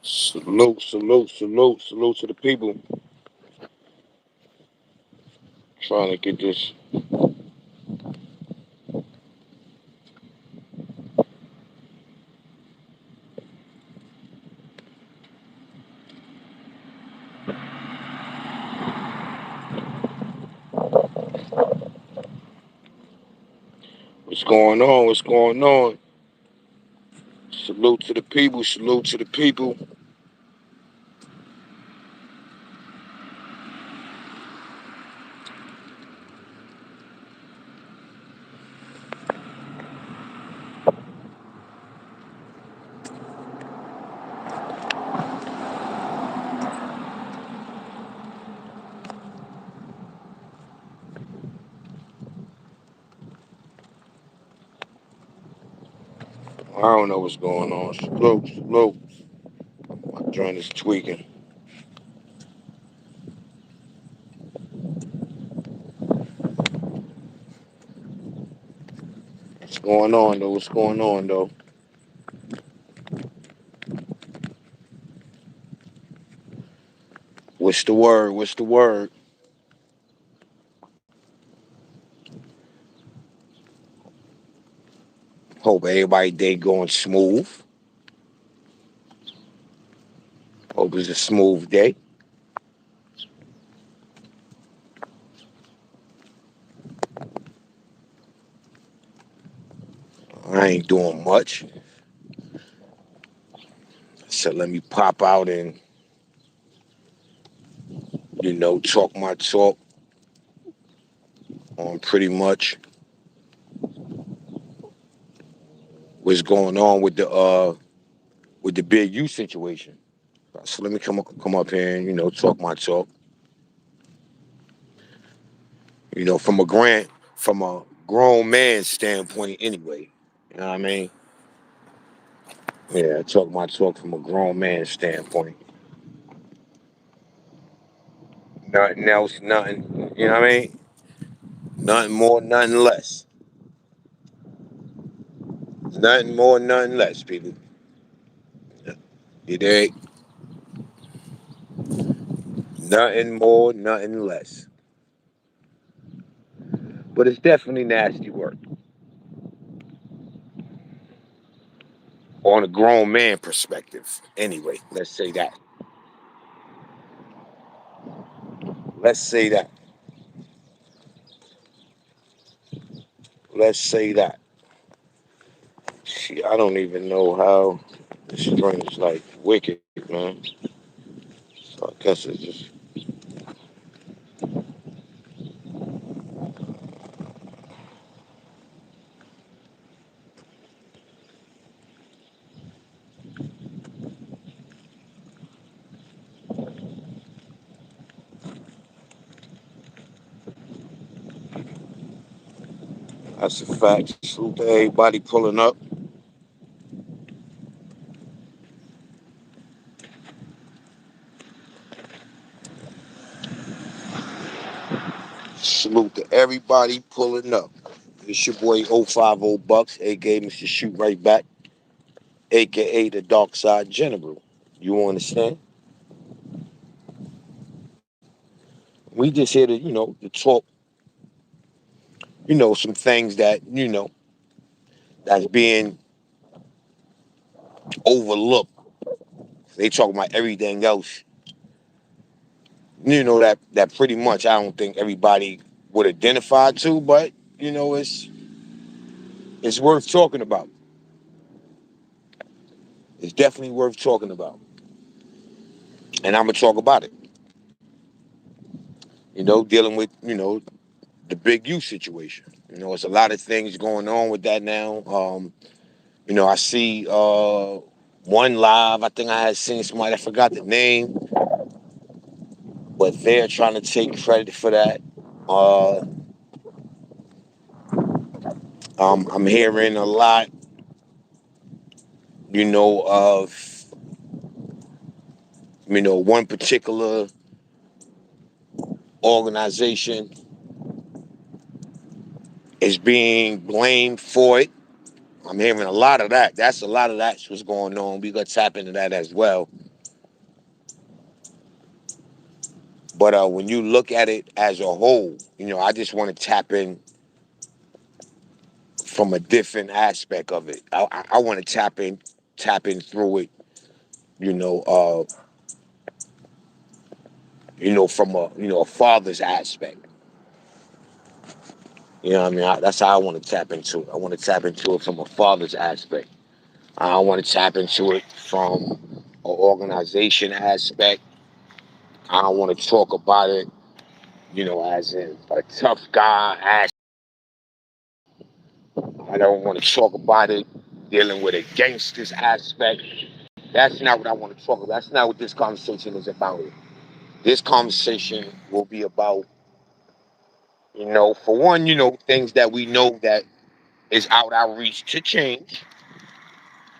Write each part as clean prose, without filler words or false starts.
Salute, salute, salute, salute to the people. Trying to get this. What's going on? What's going on? Salute to the people. Salute to the people. I don't know what's going on. Salute, salute. My joint is tweaking. What's going on though? What's going on though? What's the word? What's the word? Hope everybody day going smooth. Hope it's a smooth day. I ain't doing much. So let me pop out and, talk my talk on pretty much what's going on with the big U situation. So let me come up here and, talk my talk. From a grown man's standpoint anyway. You know what I mean? Yeah, I talk my talk from a grown man's standpoint. Nothing else, nothing, you know what I mean? Nothing more, nothing less. Nothing more, nothing less, people. You dig? Nothing more, nothing less. But it's definitely nasty work. On a grown man perspective. Anyway, let's say that. Let's say that. Let's say that. See, I don't even know how this string is like wicked, man. So I guess it's just that's a fact. Salute to everybody pulling up. Salute to everybody pulling up. It's your boy 050BUCKS, aka Mr. Shoot Right Back, aka the Dark Side General. You understand? We just here to, to talk, some things that, that's being overlooked. They talk about everything else. That pretty much I don't think everybody would identify to, but it's worth talking about. It's definitely worth talking about. And I'm gonna talk about it. Dealing with, the big U situation. It's a lot of things going on with that now. I see one live. I think I had seen somebody. I forgot the name, but they're trying to take credit for that. Uh, I'm hearing a lot, of one particular organization is being blamed for it. I'm hearing a lot of that. That's a lot of that's what's going on. We got to tap into that as well. But when you look at it as a whole, I just want to tap in from a different aspect of it. I want to tap in through it. You know, uh, from a father's aspect. You know what I mean? That's how I want to tap into it. I want to tap into it from a father's aspect. I want to tap into it from an organization aspect. I want to talk about it, as in a tough guy aspect. I don't want to talk about it dealing with a gangster's aspect. That's not what I want to talk about. That's not what this conversation is about. This conversation will be about, for one, things that we know that is out our reach to change,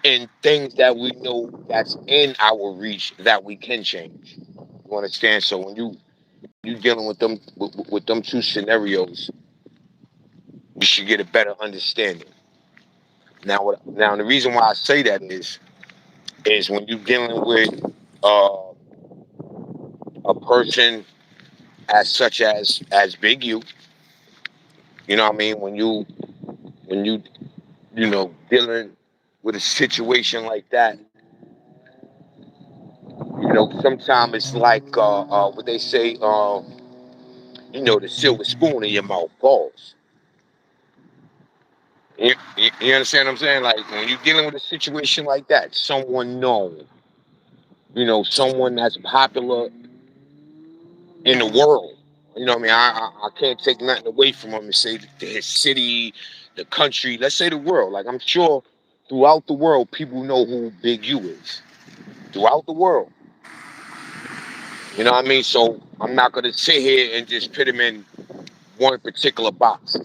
and things that we know that's in our reach that we can change. You understand? So when you dealing with them two scenarios, you should get a better understanding. Now the reason why I say that is when you're dealing with uh, a person as such as Big U. You know what I mean? When you dealing with a situation like that, sometimes it's like what they say, the silver spoon in your mouth falls. You understand what I'm saying? Like when you're dealing with a situation like that, someone known, someone that's popular in the world. You know what I mean? I can't take nothing away from him and say his city, the country, let's say the world. Like I'm sure throughout the world, people know who Big U is. Throughout the world. You know what I mean? So I'm not going to sit here and just put him in one particular box.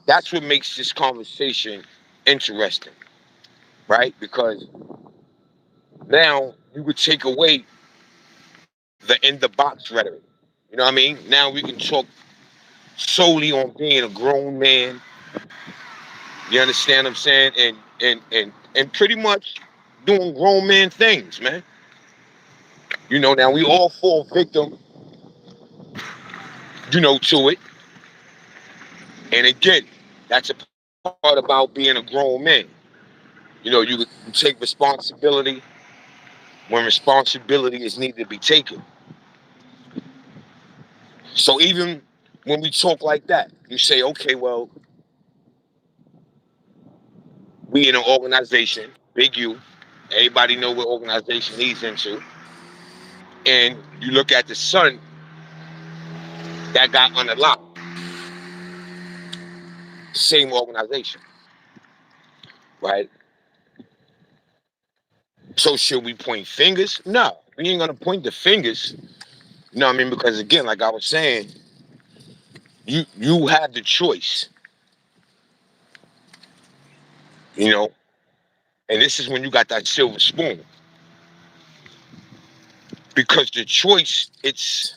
That's what makes this conversation interesting, right? Because now you would take away the in the box rhetoric. You know what I mean? Now we can talk solely on being a grown man. You understand what I'm saying? And pretty much doing grown man things, man. Now we all fall victim, to it. And again, that's a part about being a grown man. You take responsibility when responsibility is needed to be taken. So even when we talk like that, you say, okay, well, we in an organization, Big U, everybody know what organization he's into. And you look at the son that got unlocked, same organization, right? So should we point fingers? No, we ain't gonna point the fingers. You know what I mean? Because again, like I was saying, you have the choice, you know, and this is when you got that silver spoon. Because the choice, it's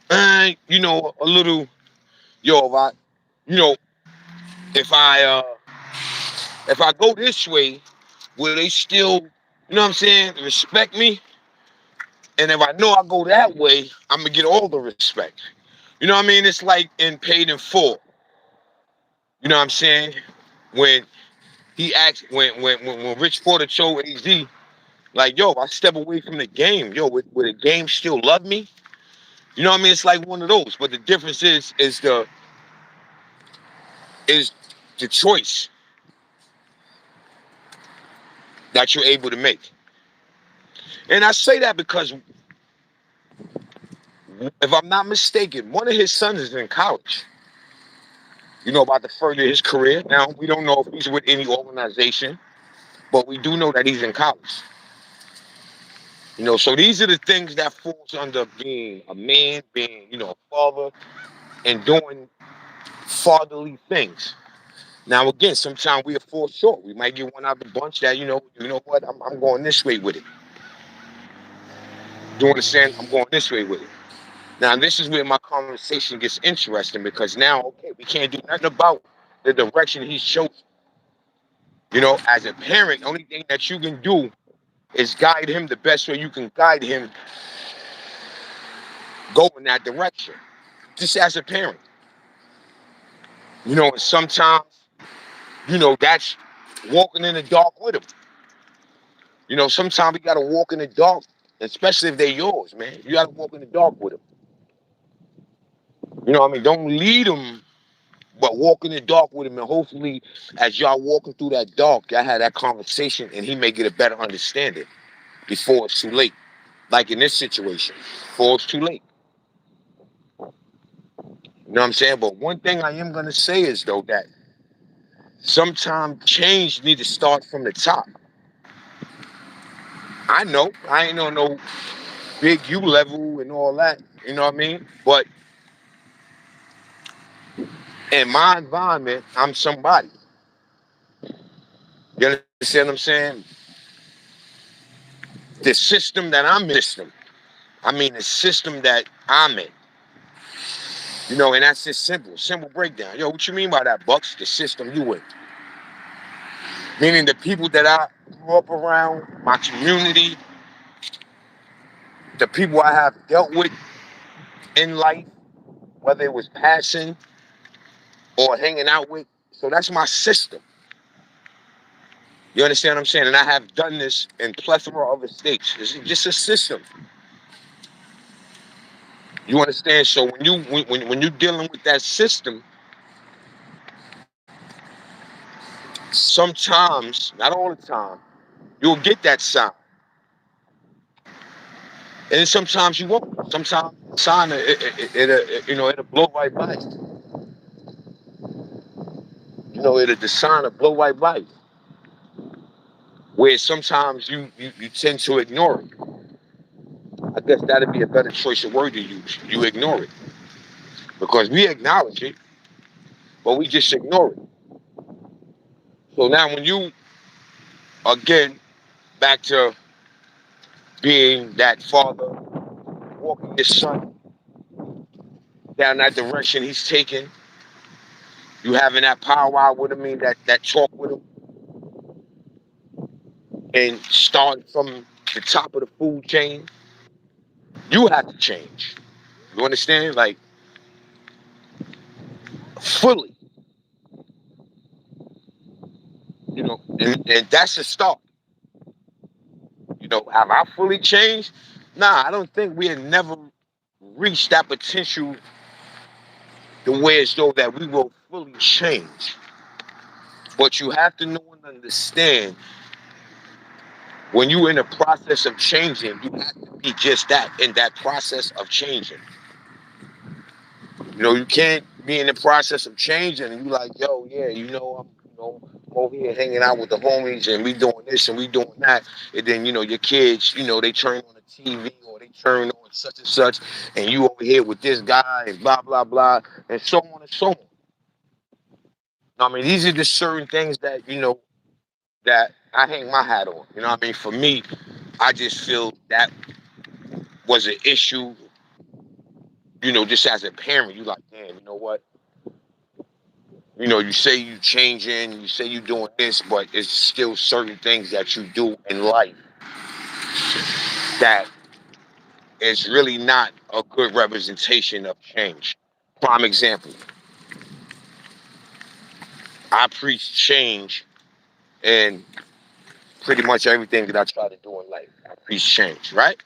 a little, if I you know, if I go this way, will they still, what I'm saying, respect me? And if I know I go that way, I'm gonna get all the respect. You know what I mean? It's like in Paid in Full. You know what I'm saying? When he asked, when Rich Porter told AZ, like, yo, if I step away from the game, yo, would the game still love me? You know what I mean? It's like one of those. But the difference is the choice that you're able to make. And I say that because if I'm not mistaken, one of his sons is in college. about to further his career. Now, we don't know if he's with any organization, but we do know that he's in college. So these are the things that falls under being a man, being, a father, and doing fatherly things. Now, again, sometimes we are fall short. We might get one out of the bunch that, what, I'm going this way with it. You understand? I'm going this way with it. Now, this is where my conversation gets interesting because now, okay, we can't do nothing about the direction he's chosen. As a parent, the only thing that you can do is guide him the best way you can guide him go in that direction. Just as a parent. And sometimes, that's walking in the dark with him. Sometimes we gotta walk in the dark, especially if they're yours, man. You gotta walk in the dark with them. What I mean? Don't lead them, but walk in the dark with him, and hopefully, as y'all walking through that dark, y'all have that conversation, and he may get a better understanding before it's too late. Like in this situation, before it's too late. You know what I'm saying? But one thing I am gonna say is though that sometimes change need to start from the top. I know I ain't on no big U level and all that. You know what I mean? But in my environment, I'm somebody. You understand what I'm saying? The system that I'm in, I mean the system that I'm in. And that's just simple breakdown. Yo, what you mean by that, Bucks? The system you in. Meaning the people that I grew up around, my community, the people I have dealt with in life, whether it was passing or hanging out with. So that's my system. You understand what I'm saying? And I have done this in plethora of states. It's just a system. You understand? So when you're dealing with that system, sometimes, not all the time, you'll get that sign. And sometimes you won't. Sometimes the sign it'll blow right by you. It'll the sign will blow right by you. Where sometimes you tend to ignore it. I guess that'd be a better choice of word to use. You ignore it. Because we acknowledge it, but we just ignore it. So now when you again back to being that father, walking his son down that direction he's taking, you having that powwow with him, that talk with him, and starting from the top of the food chain, you have to change. You understand? Like fully, and that's a start. Have I fully changed? Nah, I don't think we had never reached that potential the way as though that we will fully change. But you have to know and understand when you're in the process of changing, you have to be just that in that process of changing. You can't be in the process of changing and you like, yo, yeah, I'm over here hanging out with the homies and we doing this and we doing that. And then, your kids, they turn on the TV or they turn on such and such, and you over here with this guy and blah, blah, blah, and so on and so on. I mean, these are the certain things that, that I hang my hat on. For me, I just feel that was an issue, just as a parent, you like, damn, you know what? You say you changing, you say you doing this, but it's still certain things that you do in life that is really not a good representation of change. Prime example, I preach change in pretty much everything that I try to do in life. I preach change, right?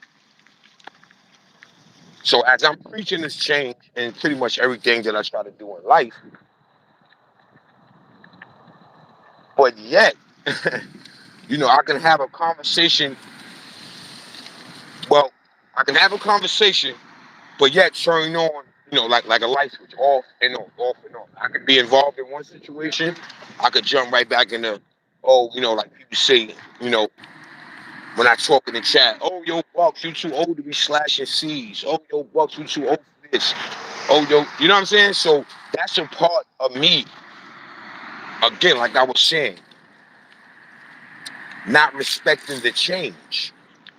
So as I'm preaching this change in pretty much everything that I try to do in life, but yet, I can have a conversation. Well, I can have a conversation, but yet turn on like a light switch, off and on, off and on. I could be involved in one situation, I could jump right back into, oh, like people say, you know, when I talk in the chat, oh, yo, Bucks, you too old to be slashing C's. Oh, yo, Bucks, you too old for this. Oh, yo, you know what I'm saying? So that's a part of me, again, like I was saying, not respecting the change.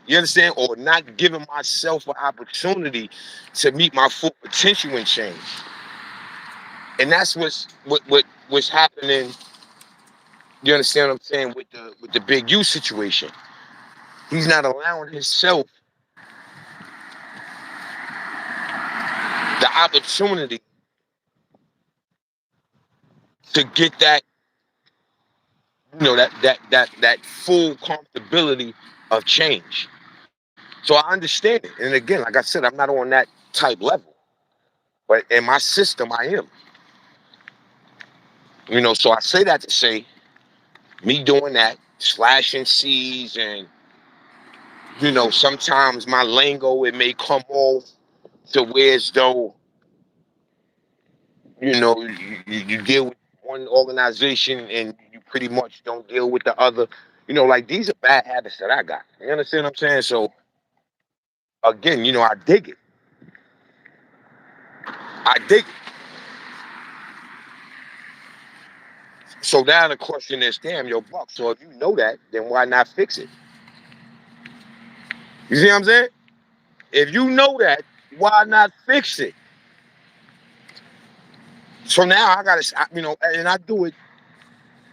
You understand? Or not giving myself an opportunity to meet my full potential and change. And that's what's happening. You understand what I'm saying with the Big U situation? He's not allowing himself the opportunity to get that, that full comfortability of change. So I understand it. And again, like I said, I'm not on that type level, but in my system, I am. So I say that to say, me doing that, slashing C's, and sometimes my lingo, it may come off to where as though you deal with one organization and you pretty much don't deal with the other. Like these are bad habits that I got. You understand what I'm saying? So again, I dig it. I dig it. So now the question is, damn, yo, Buck. So if you know that, then why not fix it? You see what I'm saying? If you know that, why not fix it? So now I gotta, and I do it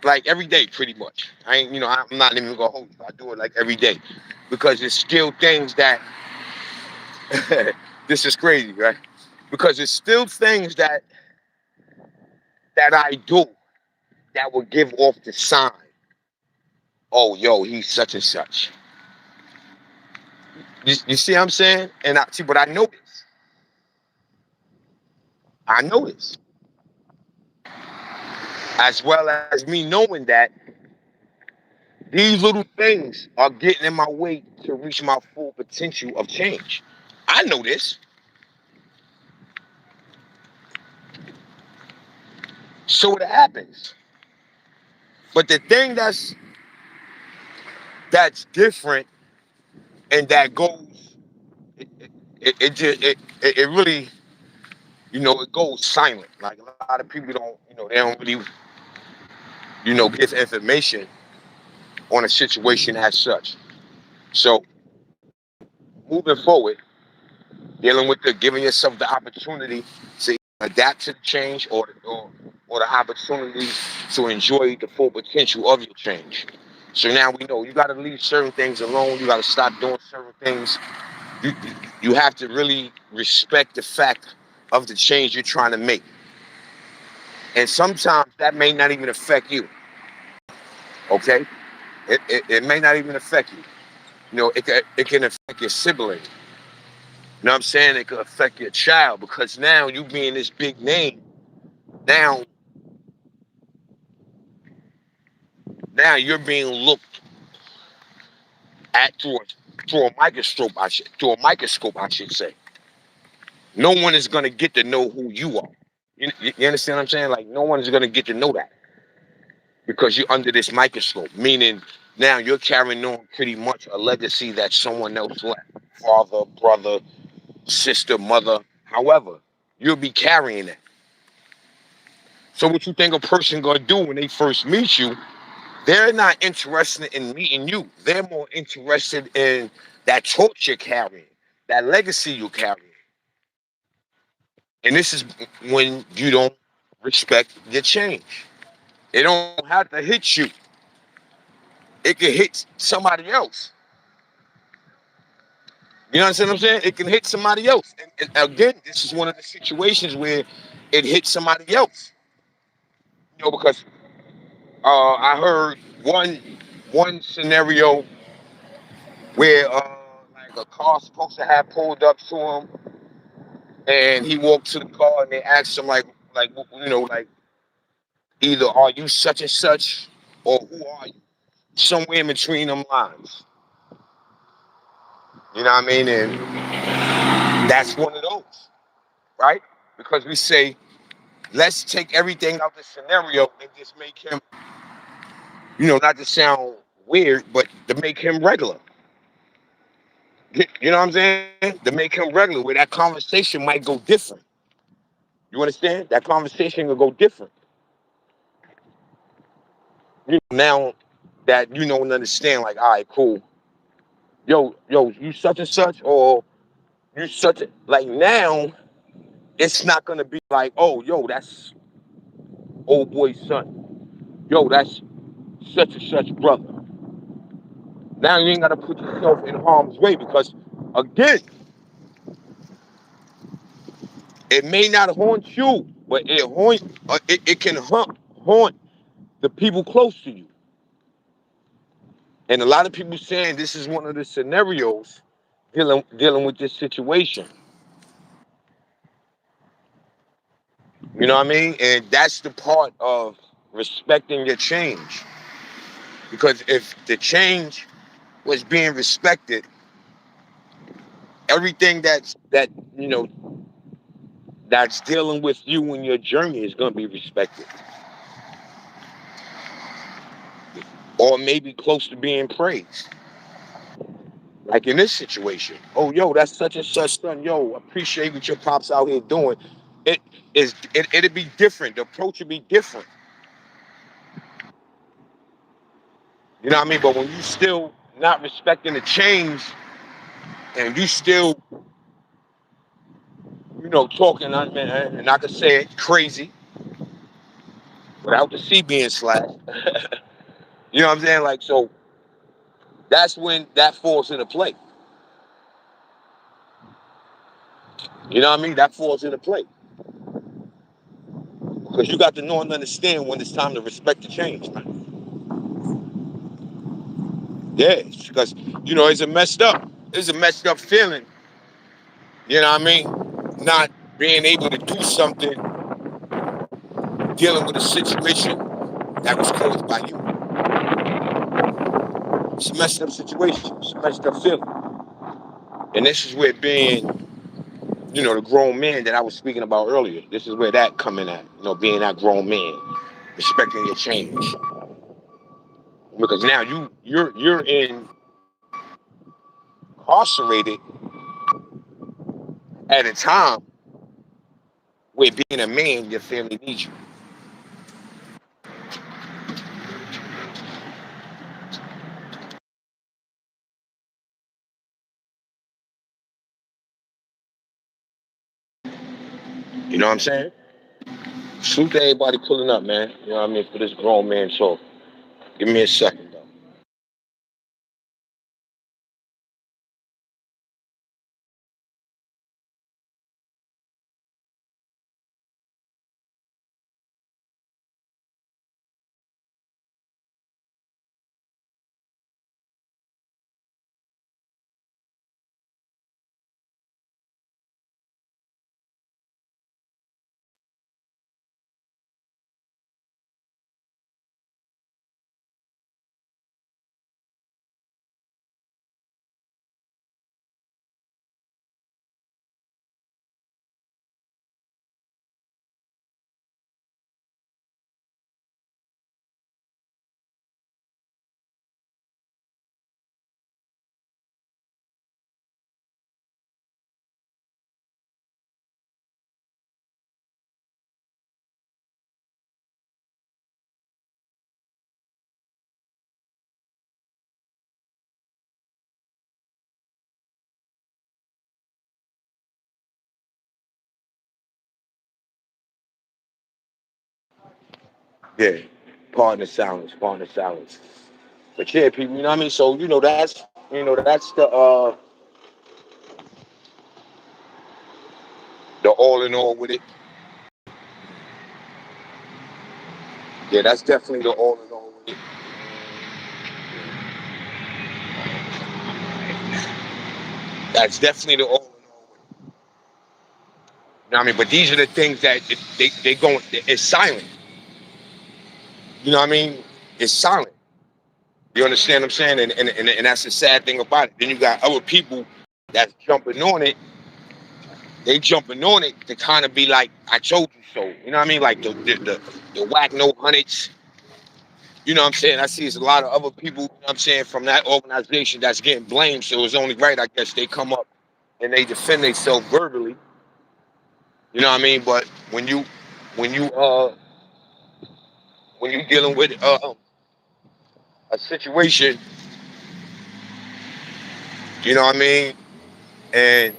like every day, pretty much. I ain't, I'm not even gonna hold you. I do it like every day because it's still things that this is crazy, right? Because it's still things that I do that will give off the sign. Oh, yo, he's such and such. You see what I'm saying? And I see, but I know this. I know this, as well as me knowing that these little things are getting in my way to reach my full potential of change. I know this. So it happens. But the thing that's different and that goes, it really, it goes silent. Like a lot of people don't, they don't really, give information on a situation as such. So moving forward, dealing with the giving yourself the opportunity to adapt to the change or the opportunity to enjoy the full potential of your change. So now we know you got to leave certain things alone. You got to stop doing certain things. You, you have to really respect the fact of the change you're trying to make. And sometimes that may not even affect you. Okay? It may not even affect you. It can affect your sibling. You know what I'm saying? It could affect your child because now you being this big name, now now you're being looked at through a microscope. I should say. No one is gonna get to know who you are. You understand what I'm saying? Like no one is gonna get to know that because you're under this microscope. Meaning now you're carrying on pretty much a legacy that someone else left. Father, brother, sister, mother, however, you'll be carrying it. So what you think a person gonna do when they first meet you? They're not interested in meeting you. They're more interested in that torch you're carrying, that legacy you're carrying. And this is when you don't respect your change. It don't have to hit you. It can hit somebody else. You understand what I'm saying? It can hit somebody else. And again, this is one of the situations where it hits somebody else. Because I heard one scenario where like a car supposed to have pulled up to him, and he walked to the car, and they asked him like either are you such and such, or who are you? Somewhere in between them lines. You know what I mean? And that's one of those, right? because we say, let's take everything out the scenario and just make him, not to sound weird, but to make him regular. You know what I'm saying? To make him regular, where that conversation might go different. You understand? That conversation will go different. Now that you don't understand, like, all right, cool. Yo, you such and such, or you such a, like now, it's not gonna be like, oh, yo, that's old boy's son. Yo, that's such and such brother. Now you ain't gotta put yourself in harm's way because, again, it may not haunt you, but it can haunt the people close to you. And a lot of people saying this is one of the scenarios dealing with this situation. You know what I mean? And that's the part of respecting your change. Because if the change was being respected, everything you know that's dealing with you in your journey is going to be respected, or maybe close to being praised. Like in this situation, oh, yo, that's such and such son. Yo, appreciate what your pops out here doing. It'd be different. The approach would be different. You know what I mean? But when you still not respecting the change, and you still, talking, and I could say it crazy without the C being slashed. You know what I'm saying? Like, so that's when that falls into play. You know what I mean? That falls into play. Because you got to know and understand when it's time to respect the change, man. Yeah, because, it's a messed up feeling, you know what I mean? Not being able to do something, dealing with a situation that was caused by you. It's a messed up situation. It's a messed up feeling. And this is where being, the grown man that I was speaking about earlier, this is where that coming at, being that grown man, respecting your change. Because now you're incarcerated at a time where being a man, your family needs you. You know what I'm saying? Salute to everybody pulling up, man. You know what I mean? For this grown man talk. Give me a second, though. Yeah. Pardon the silence. Pardon the silence. But yeah, people, you know what I mean? So, that's the all in all with it. Yeah, that's definitely the all in all with it. That's definitely the all in all with it. You know what I mean? But these are the things that they going, it's silent. You know what I mean? It's silent. You understand what I'm saying? And that's the sad thing about it. Then you got other people that's jumping on it they jumping on it to kind of be like, I told you so. You know what I mean? Like the whack no hundreds. You know what I'm saying? I see there's a lot of other people, you know what I'm saying, from that organization that's getting blamed. So it's only right, I guess, they come up and they defend themselves verbally. You know what I mean? But when you when you dealing with a situation, you know what I mean, and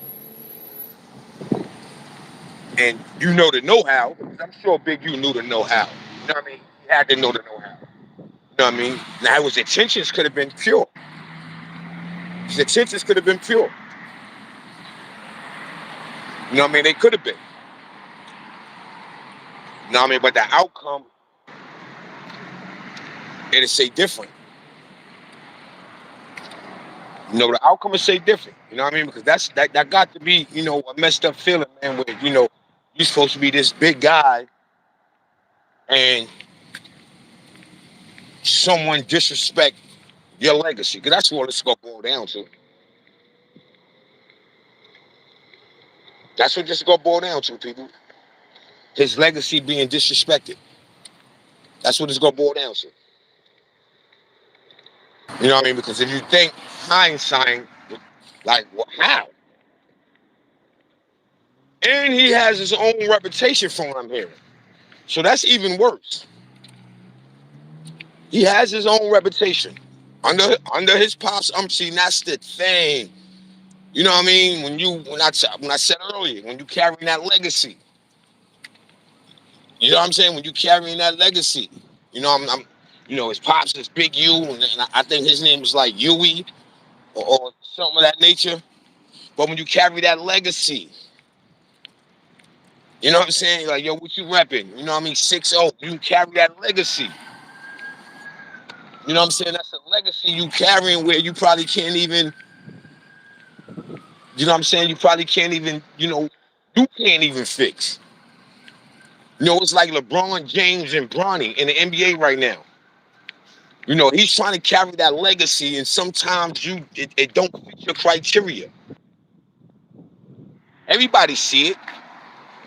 you know the know-how, because I'm sure Big U knew the know-how. You know what I mean? He had to know the know-how. You know what I mean? Now his intentions could have been pure. His intentions could have been pure. You know what I mean? They could have been. You know what I mean? But the outcome, it'll say different. You know, the outcome will say different. You know what I mean? Because that got to be, you know, a messed up feeling, man, where, you know, you're supposed to be this big guy and someone disrespect your legacy. Because that's what it's going to boil down to. That's what it's going to boil down to, people. His legacy being disrespected. That's what it's going to boil down to. You know what I mean? Because if you think hindsight, like, well, how? And he has his own reputation from what I'm hearing. So that's even worse. He has his own reputation. Under his pops, I'm seeing that's the thing. You know what I mean? When I said earlier, when you carrying that legacy, you know what I'm saying? When you carrying that legacy, you know I'm you know his pops is Big U, and I think his name is like Huey or something of that nature. But when you carry that legacy, you know what I'm saying? Like, yo, what you repping? You know what I mean? 6-0. You carry that legacy. You know what I'm saying? That's a legacy you carrying where you probably can't even, you know what I'm saying? You probably can't even, you can't even fix. You know, it's like LeBron James and Bronny in the NBA right now. You know, he's trying to carry that legacy, and sometimes it don't fit your criteria. Everybody see it.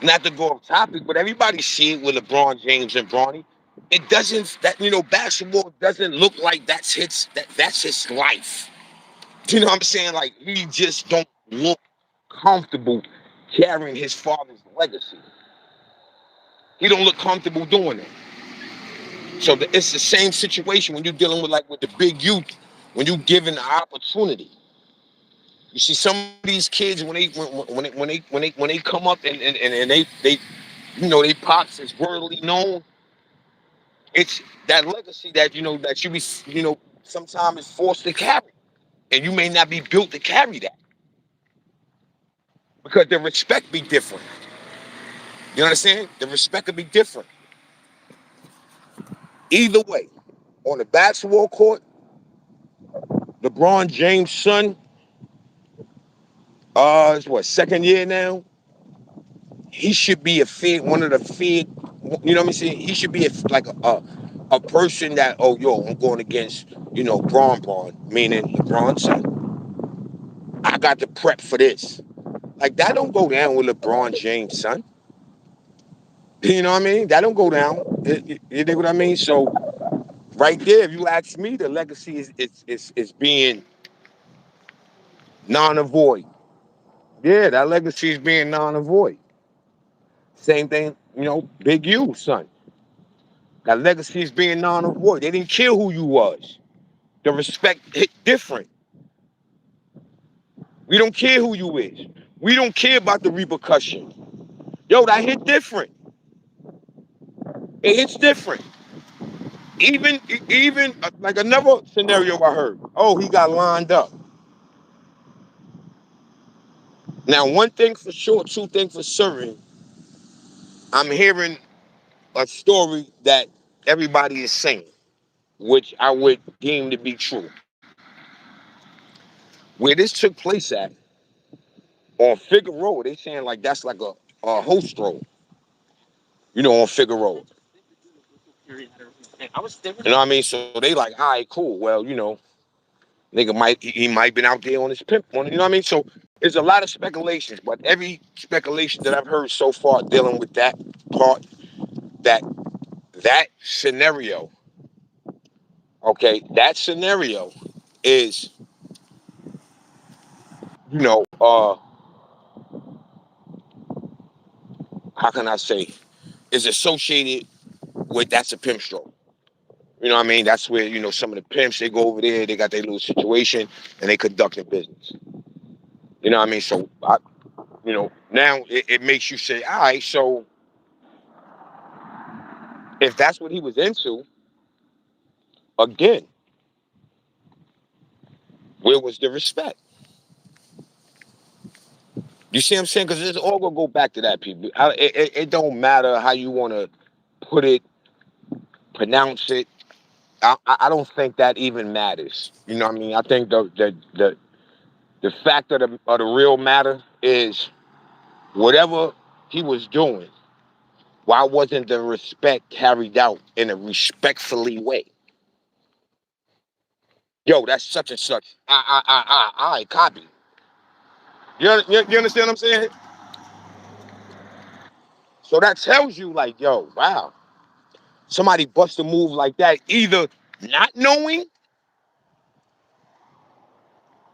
Not to go off topic, but everybody see it with LeBron James and Bronny. It doesn't basketball doesn't look like that's his life. You know what I'm saying? Like he just don't look comfortable carrying his father's legacy. He don't look comfortable doing that. So it's the same situation when you're dealing with the big youth, when you given the opportunity. You see some of these kids when they come up and they they pops is worldly known. It's that legacy that that you be sometimes is forced to carry, and you may not be built to carry that because the respect be different. You understand? The respect could be different. Either way, on the basketball court, LeBron James' son, it's what, second year now? He should be a fed, one of the fed, you know what I'm saying? He should be a person that, oh, yo, I'm going against, Braun, meaning LeBron's son. I got to prep for this. Like, that don't go down with LeBron James' son. You know what I mean? That don't go down. You know what I mean? So, right there, if you ask me, the legacy is being non-avoid. Yeah, that legacy is being non-avoid. Same thing, Big U, son. That legacy is being non-avoid. They didn't care who you was. The respect hit different. We don't care who you is. We don't care about the repercussion. Yo, that hit different. It hits different. Even like another scenario I heard. Oh, he got lined up. Now, one thing for sure, two things for certain. I'm hearing a story that everybody is saying, which I would deem to be true. Where this took place at on Figueroa, they saying like that's like a host road, on Figueroa. You know what I mean? So they like, all right, cool. Well, nigga he might been out there on his pimp, you know what I mean? So There's a lot of speculations, but every speculation that I've heard so far dealing with that part, that that scenario, okay, that scenario is, you know, how can I say, is associated with that's a pimp stroke. You know what I mean? That's where, some of the pimps, they go over there, they got their little situation, and they conduct their business. You know what I mean? So, now it makes you say, all right, so if that's what he was into, again, where was the respect? You see what I'm saying? Because it's all going to go back to that, people. It don't matter how you want to put it, pronounce it. I don't think that even matters. You know what I mean? I think the fact of the real matter is whatever he was doing, why wasn't the respect carried out in a respectfully way? Yo, that's such and such. I copy. You understand what I'm saying? So that tells you, like, yo, wow, somebody bust a move like that, either not knowing,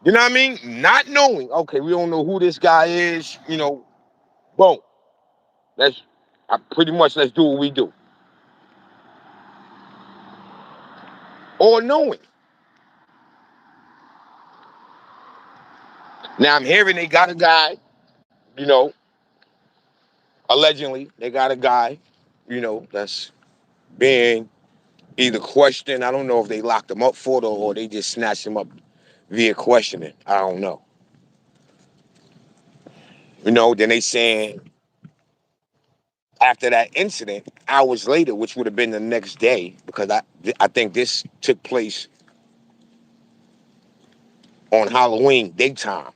you know what I mean? Not knowing, okay, we don't know who this guy is, boom, let's pretty much let's do what we do. Or knowing. Now I'm hearing they got a guy, you know, allegedly, they got a guy, that's being either questioned. I don't know if they locked him up for it or they just snatched him up via questioning. I don't know. Then they saying after that incident, hours later, which would have been the next day, because I think this took place on Halloween daytime.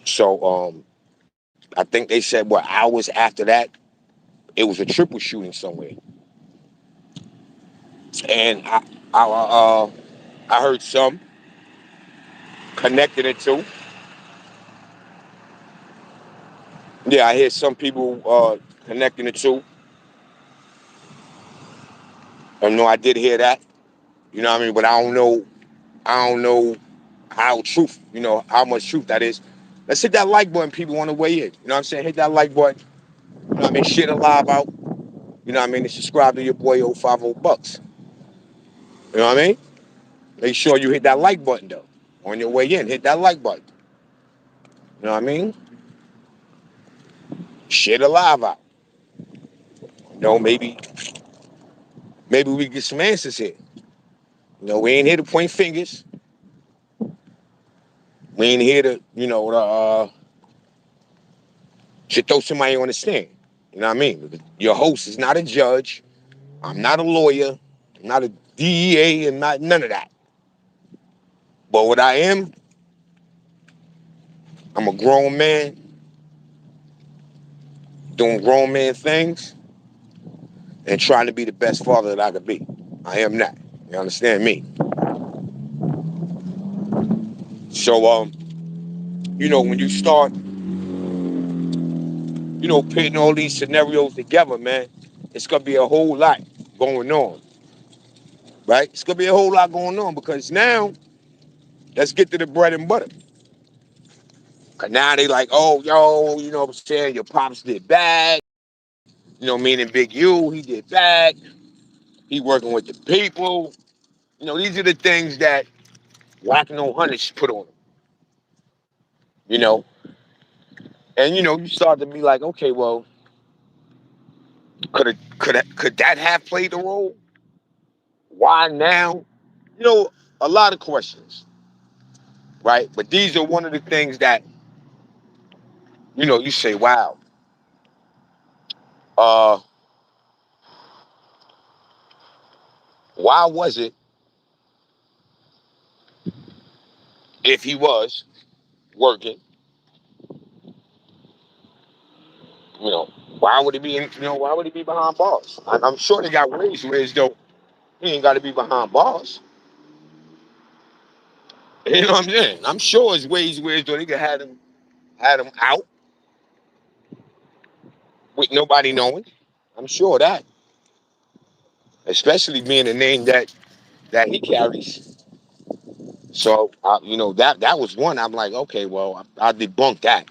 So I think they said what hours after that, it was a triple shooting somewhere, and I heard some connecting it to. Yeah, I hear some people connecting it to. I know I did hear that. You know what I mean? But I don't know. I don't know how truth. How much truth that is. Let's hit that like button, people, on the way in. You know what I'm saying? Hit that like button. You know what I mean? Share the live out. You know what I mean? And subscribe to your boy 050BUCKS. You know what I mean? Make sure you hit that like button though. On your way in, hit that like button. You know what I mean? Share the live out. Maybe we get some answers here. We ain't here to point fingers. We ain't here to, to throw somebody on the stand. You know what I mean? Your host is not a judge. I'm not a lawyer. I'm not a DEA and not none of that. But what I am, I'm a grown man doing grown man things and trying to be the best father that I could be. I am that. You understand me? So, when you start, putting all these scenarios together, man, it's gonna be a whole lot going on, right? It's gonna be a whole lot going on because now let's get to the bread and butter. Cause now they like, oh, yo, you know what I'm saying? Your pops did bad. Meaning Big U, he did bad. He working with the people. These are the things that whacking on hunters put on him. You know, and you start to be like, okay, well, could that have played a role? Why now? A lot of questions, right? But these are one of the things that you say, wow, uh, why was it if he was working, you know, why would he be why would he be behind bars? I'm sure they got ways where as though he ain't got to be behind bars. You know what I'm saying? I'm sure there's ways where they could had him out with nobody knowing. I'm sure of that, especially being the name that he carries. So that was one. I'm like, okay, well, I debunk that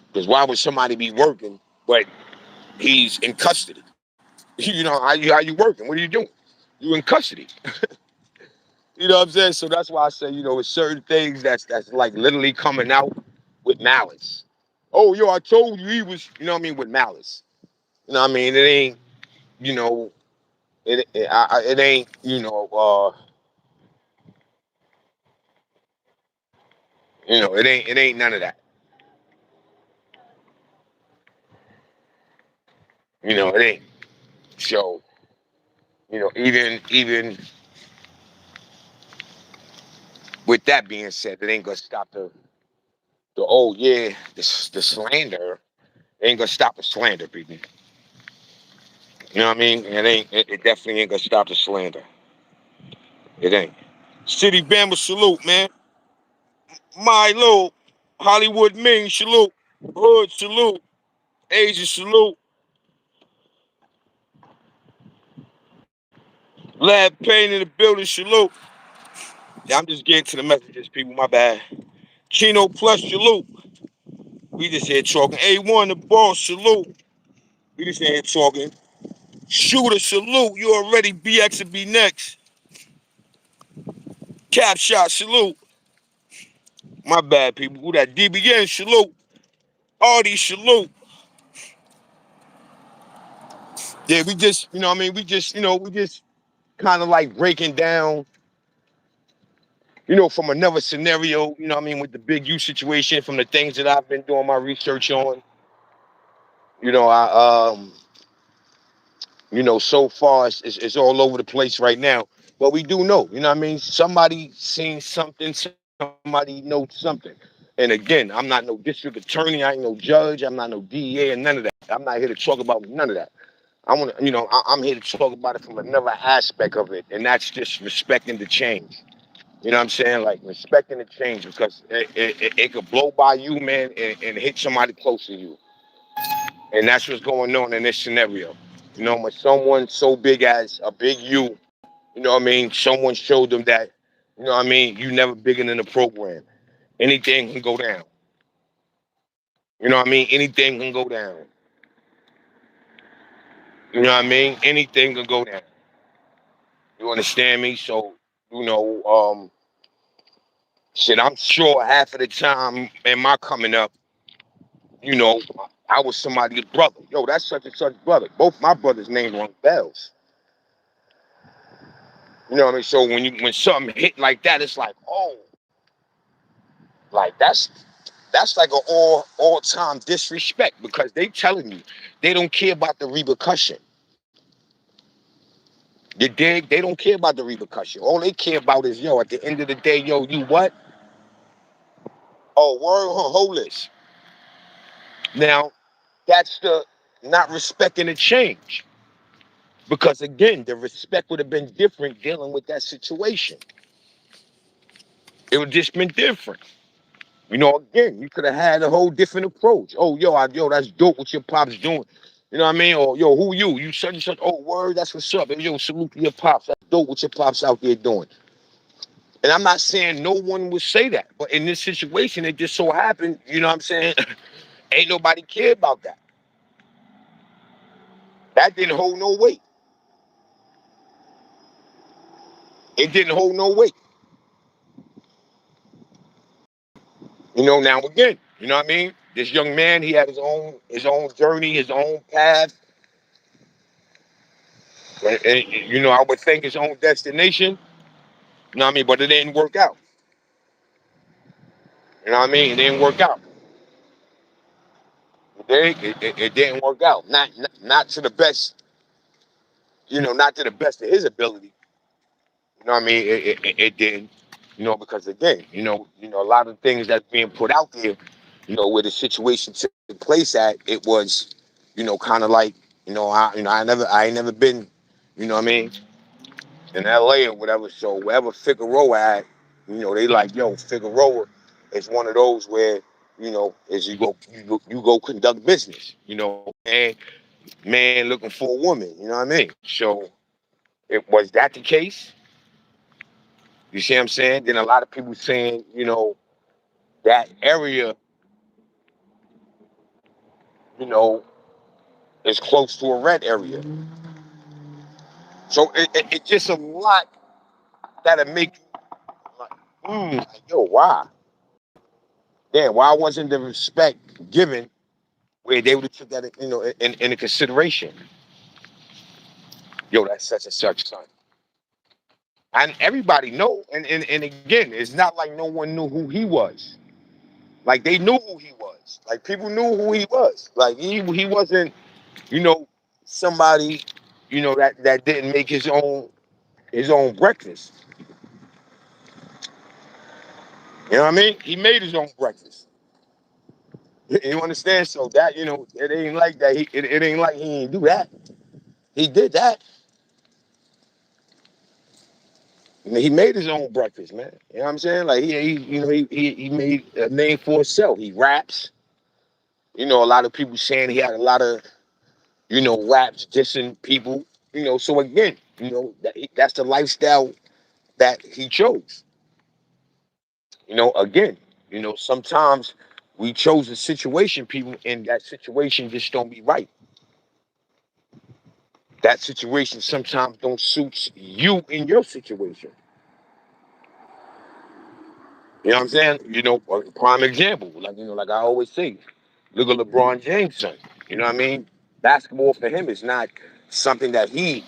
because why would somebody be working but he's in custody? How you working? What are you doing? You in custody. You know what I'm saying? So that's why I say, it's certain things that's like literally coming out with malice. Oh, yo, I told you he was, with malice. You know what I mean? It ain't, you know, it ain't, it ain't none of that. It ain't. So, even with that being said, it ain't gonna stop the oh yeah, the slander. It ain't gonna stop the slander, people. You know what I mean? It definitely ain't gonna stop the slander. It ain't. City Bama salute, man. Milo, Hollywood Ming salute. Hood salute. Asia salute. Lab Pain in the building salute. Yeah, I'm just getting to the messages, people. My bad. Chino Plus salute. We just here talking. A1 the boss salute. We just here talking. Shooter salute. You already BX and be next. Cap shot salute. My bad, people. Who that DBN salute. Artie salute. Yeah, we just, we just kind of like breaking down, from another scenario, with the big U situation, from the things that I've been doing my research on. I so far it's all over the place right now. But we do know, somebody seen something, somebody knows something. And again, I'm not no district attorney, I ain't no judge, I'm not no DEA and none of that. I'm not here to talk about none of that. I'm here to talk about it from another aspect of it, and that's just respecting the change. You know what I'm saying? Like respecting the change because it could blow by you, man, and hit somebody close to you. And that's what's going on in this scenario. When someone so big as a big you, someone showed them that, you never bigger than the program. Anything can go down. Anything can go down. You know what I mean? Anything can go down. You understand me? So, you know, um, shit, I'm sure half of the time in my coming up, you know, I was somebody's brother. Yo, that's such and such brother. Both my brothers' names rung bells. You know what I mean? So when something hit like that, it's like, oh, like that's like an all time disrespect because they telling you they don't care about the repercussion. You dig? They don't care about the repercussion. All they care about is yo. At the end of the day, yo, you what? Oh, word, hold this. Now that's the not respecting the change because again, the respect would have been different dealing with that situation. It would just been different. Again, you could have had a whole different approach. Oh, yo, that's dope what your pops doing. You know what I mean? Or yo, who you? You such and such. Oh, word, that's what's up. And yo, salute to your pops. That's dope what your pops out there doing. And I'm not saying no one would say that, but in this situation, it just so happened, you know what I'm saying? Ain't nobody care about that. That didn't hold no weight. It didn't hold no weight. Now again, you know what I mean? This young man, he had his own journey, his own path. And I would think his own destination. You know what I mean? But it didn't work out. You know what I mean? It didn't work out. It didn't work out. Not to the best, not to the best of his ability. You know what I mean? It didn't. Because again, a lot of things that's being put out there, where the situation took place at, it was, kind of like, I ain't never been, you know what I mean, in LA or whatever. So wherever Figueroa at, They like, yo, Figueroa is one of those where, is you go conduct business, man looking for a woman, you know what I mean? So was that the case? You see what I'm saying? Then a lot of people saying, that area, you know, is close to a red area. So it just a lot that'll make you like, like, yo, why? Damn, why wasn't the respect given where they would have took that, into consideration? Yo, that's such and such son. And everybody know, and again, it's not like no one knew who he was. Like they knew who he was. Like people knew who he was. Like he wasn't, you know, somebody, that didn't make his own breakfast. You know what I mean? He made his own breakfast. You understand? So that, it ain't like that. It ain't like he didn't do that. He did that. He made his own breakfast, man. You know what I'm saying? Like he made a name for himself. He raps. A lot of people saying he had a lot of, raps dissing people. So again, that's the lifestyle that he chose. Again, sometimes we chose a situation, people, and that situation just don't be right. That situation sometimes don't suit you in your situation. You know what I'm saying? A prime example, like I always say, look at LeBron James' son. You know what I mean? Basketball for him is not something that he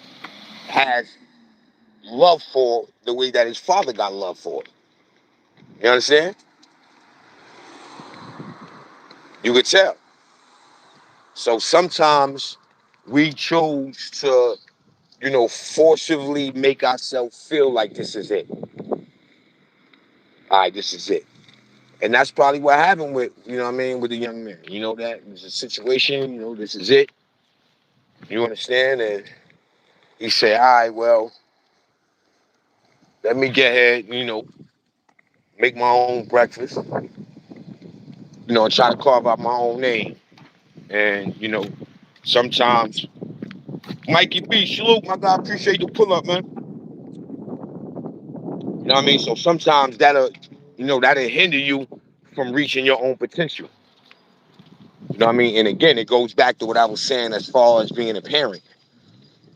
has love for the way that his father got love for it. You understand? You could tell. So sometimes we chose to, forcibly make ourselves feel like this is it. All right, this is it. And that's probably what happened with, what I mean, with the young man. That it's a situation, this is it. You understand? And he said, all right, well, let me get ahead, make my own breakfast, and try to carve out my own name. And, sometimes, Mikey B, salute, my God, appreciate the pull up, man. You know what I mean? So sometimes that'll hinder you from reaching your own potential. You know what I mean? And again, it goes back to what I was saying as far as being a parent.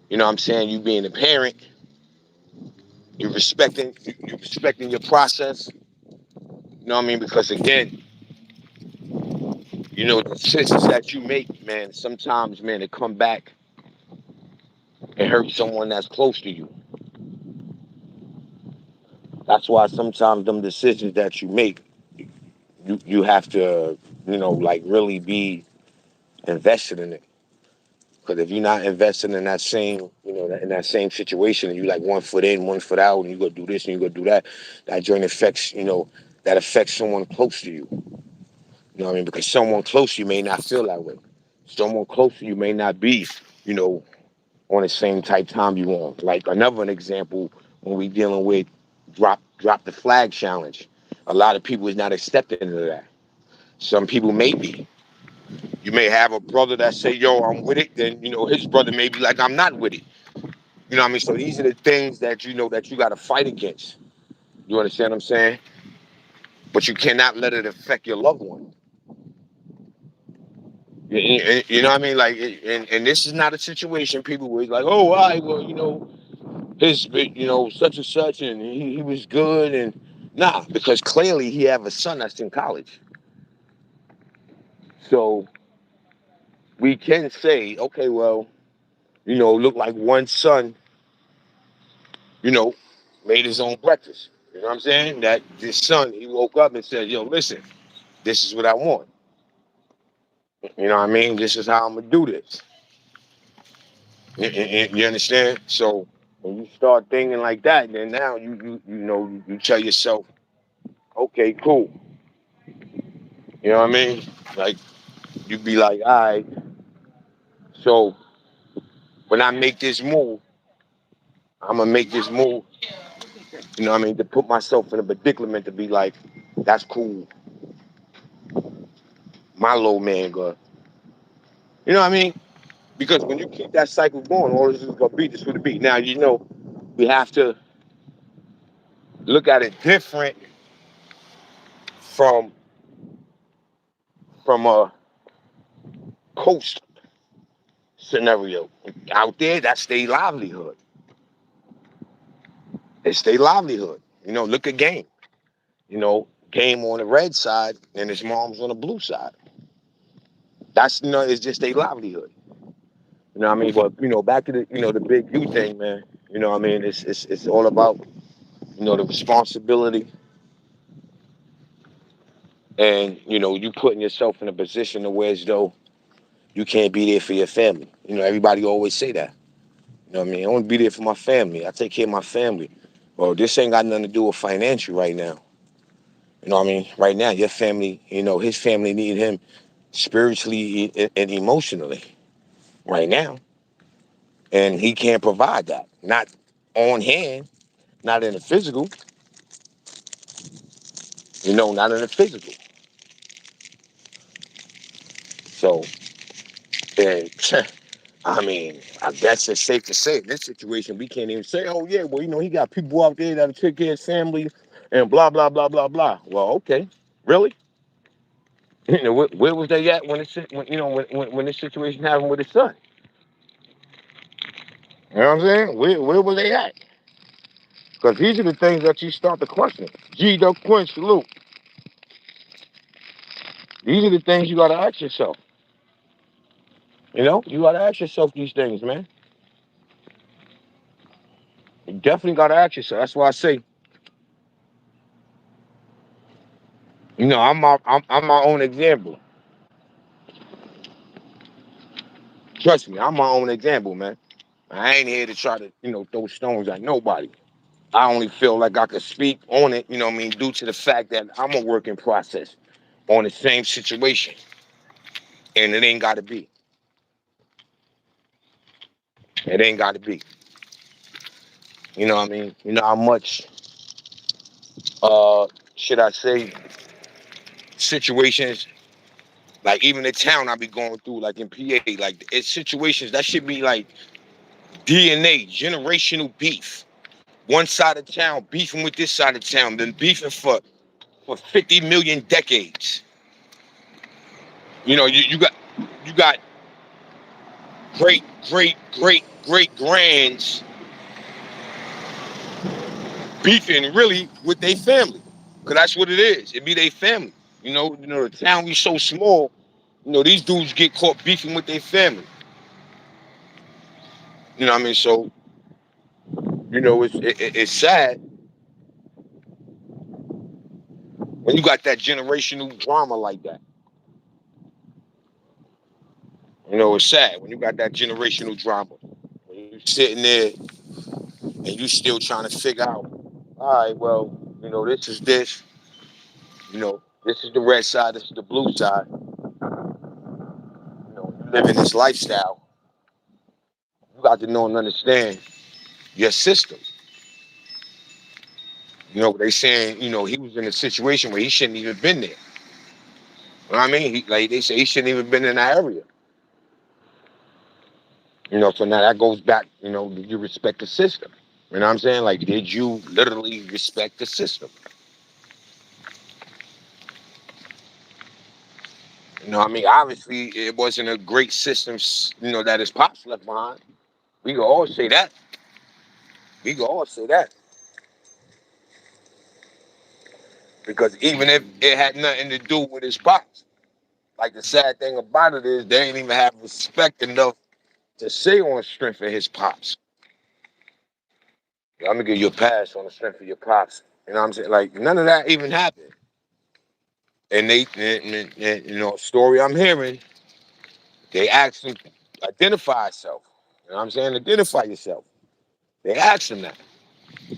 You know what I'm saying? You being a parent, you respecting your process. You know what I mean? Because again, the decisions that you make, man, sometimes, man, it come back and hurt someone that's close to you. That's why sometimes them decisions that you make, you have to, like really be invested in it. Because if you're not invested in that same, in that same situation, and you like 1 foot in, 1 foot out, and you go do this and you go do that, that joint affects, that affects someone close to you. You know what I mean? Because someone close to you may not feel that way. Someone close to you may not be, you know, on the same type time you on. Like another example, when we dealing with drop the flag challenge, a lot of people is not accepting of that. Some people may be. You may have a brother that say, "Yo, I'm with it." Then his brother may be like, "I'm not with it." You know what I mean? So these are the things that that you got to fight against. You understand what I'm saying? But you cannot let it affect your loved one. You know what I mean? Like, and this is not a situation people were like, "Oh, all right, well, his, such and such, and he was good," and nah, because clearly he have a son that's in college. So we can say, okay, well, look like one son, you know, made his own breakfast. You know what I'm saying? That this son, he woke up and said, "Yo, listen, this is what I want. You know what I mean? This is how I'm gonna do this." You understand? So when you start thinking like that, then now you tell yourself, okay, cool. You know what I mean? Like you be like, all right. So when I make this move, I'm gonna make this move. You know what I mean? To put myself in a predicament to be like, that's cool. My low man good. You know what I mean? Because when you keep that cycle going, all this is gonna be this would be. Now you know we have to look at it different from a coast scenario. Out there, that's their livelihood. It's their livelihood. You know, look at Game. You know, Game on the red side and his mom's on the blue side. That's it's just their livelihood. You know what I mean? But back to the the big you thing, man. You know what I mean? It's all about the responsibility and you putting yourself in a position to where as though you can't be there for your family. Everybody always say that. You know what I mean? I want to be there for my family. I take care of my family. Well, this ain't got nothing to do with financial right now. You know what I mean? Right now, your family, his family need him spiritually and emotionally right now. And he can't provide that. Not on hand, not in the physical, not in the physical. So, and, I mean, I guess it's safe to say in this situation, we can't even say, oh, yeah, well, he got people out there that'll take care of his family and blah, blah, blah, blah, blah. Well, okay. Really? Where was they at when this situation happened with his son? You know what I'm saying? Where were they at? Because these are the things that you start to question. G. Duck Quinn, salute. These are the things you got to ask yourself. You got to ask yourself these things, man. You definitely got to ask yourself. That's why I say, I'm my own example. Trust me, I'm my own example, man. I ain't here to try to, throw stones at nobody. I only feel like I could speak on it, due to the fact that I'm a working process on the same situation. And it ain't got to be. It ain't got to be. You know what I mean? You know how much, uh, should I say, situations, like even the town I be going through, like in PA, like it's situations that should be like DNA, generational beef. One side of town beefing with this side of town, been beefing for 50 million decades. You got great, great, great, great grands beefing really with their family. Cause that's what it is. It be their family. The town be so small, these dudes get caught beefing with their family. You know what I mean? So, it's sad when you got that generational drama like that. It's sad when you got that generational drama. When you sitting there and you still trying to figure out, all right, well, this is this, this is the red side, this is the blue side. You live in this lifestyle, you got to know and understand your system. They saying, he was in a situation where he shouldn't even been there. You know what I mean? Like they say, he shouldn't even been in that area. So now that goes back, did you respect the system? You know what I'm saying? Like, did you literally respect the system? I mean, obviously, it wasn't a great system, that his pops left behind. We can all say that. We can all say that. Because even if it had nothing to do with his pops, like the sad thing about it is they ain't even have respect enough to say on the strength of his pops. I'm gonna give you a pass on the strength of your pops. You know what I'm saying? Like none of that even happened. And story I'm hearing, they asked him identify yourself. You know what I'm saying? Identify yourself. They asked him that.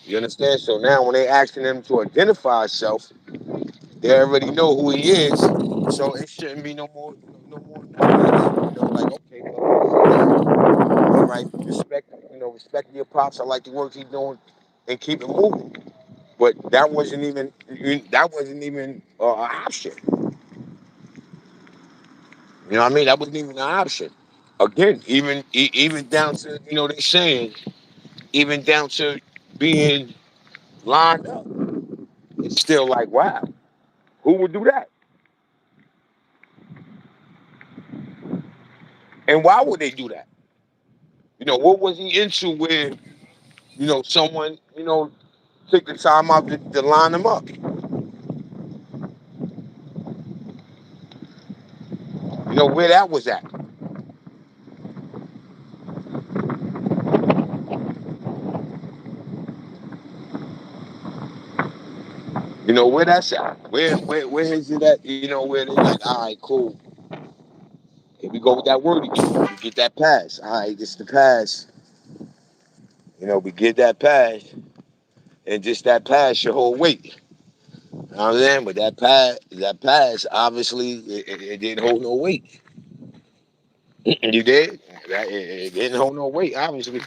You understand? So now when they asking him to identify himself, they already know who he is. So it shouldn't be no more. Like okay, all right, respect your pops. I like the work he's doing, and keep it moving. But that wasn't even an option. You know what I mean? That wasn't even an option. Again, even down to they saying even down to being lined up. It's still like wow, who would do that? And why would they do that? What was he into where someone took the time out to line him up? Where that was at. Where that's at. Where is it at? Where they like, all right, cool. Here we go with that word again. We get that pass. All right, it's the pass. We get that pass, and just that pass your whole weight. You know what I'm saying? But that pass, obviously, it didn't hold no weight. You did? It didn't hold no weight. Obviously,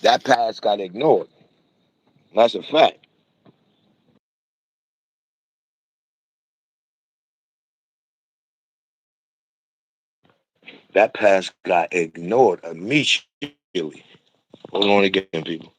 that pass got ignored. That's a fact. That pass got ignored immediately. Hold on again, people.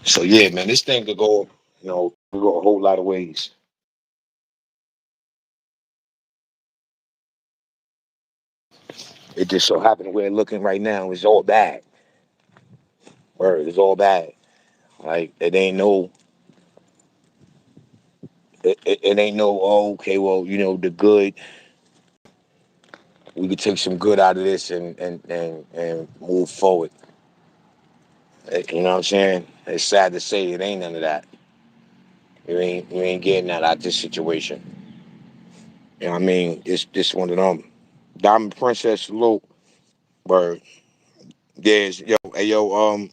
So yeah, man, this thing could go a whole lot of ways. It just so happened we're looking right now is all bad. Word, it's all bad. Like it ain't no okay, well, the good. We could take some good out of this and move forward. You know what I'm saying? It's sad to say it ain't none of that. You ain't getting that out of this situation. You know what I mean? It's just one of them. Diamond Princess salute. Word. There's yo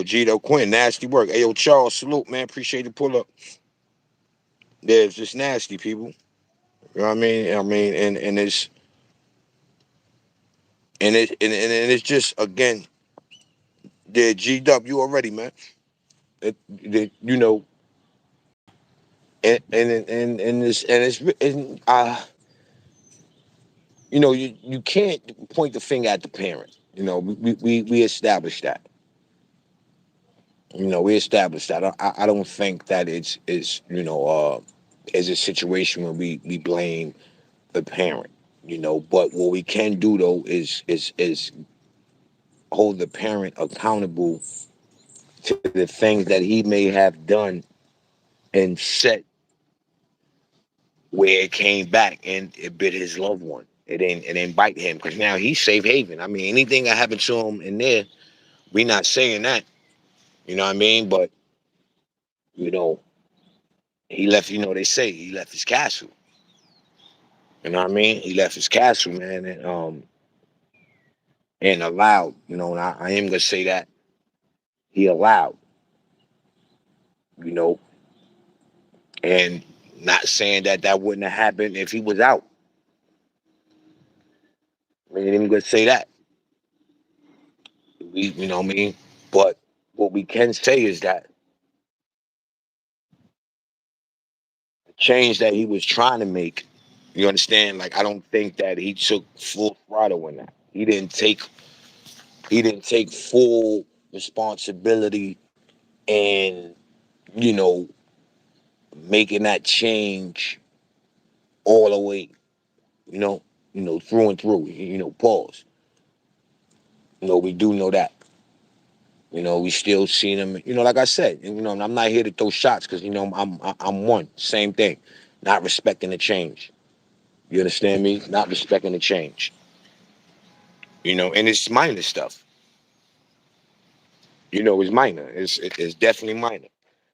Gito Quinn, nasty work. Hey yo Charles, salute, man. Appreciate the pull up. There's just nasty people. You know what I mean? And it's just again, the GW already, man. You know, you can't point the finger at the parent. We established that. We established that. I don't think that is a situation where we blame the parent. But what we can do though is hold the parent accountable to the things that he may have done and said where it came back and it bit his loved one. It ain't bite him because now he's safe haven. I mean, anything that happened to him in there, we not saying that. You know what I mean? But you know, he left. They say he left his castle. You know what I mean? He left his castle, man, and allowed. And I am gonna say that he allowed. You know, and not saying that that wouldn't have happened if he was out. I ain't even gonna say that. You know what I mean? But what we can say is that the change that he was trying to make, you understand? Like I don't think that he took full throttle in that. He didn't take full responsibility and you know making that change all the way, you know, through and through, pause. We do know that. We still see them. Like I said, I'm not here to throw shots because I'm one. Same thing, not respecting the change. You understand me? Not respecting the change. And it's minor stuff. It's minor. It's definitely minor.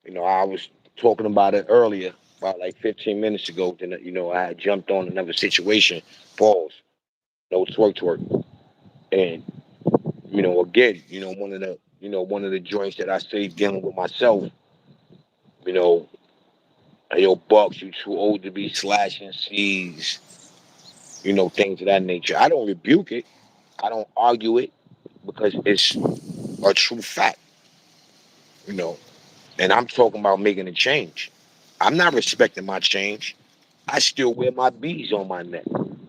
I was talking about it earlier, about like 15 minutes ago. Then I had jumped on another situation. Pause. No twerk. And again, one of the joints that I say dealing with myself. You know, hey, yo, Bucks, you too old to be slashing C's. Things of that nature. I don't rebuke it. I don't argue it because it's a true fact. You know, and I'm talking about making a change. I'm not respecting my change. I still wear my beads on my neck.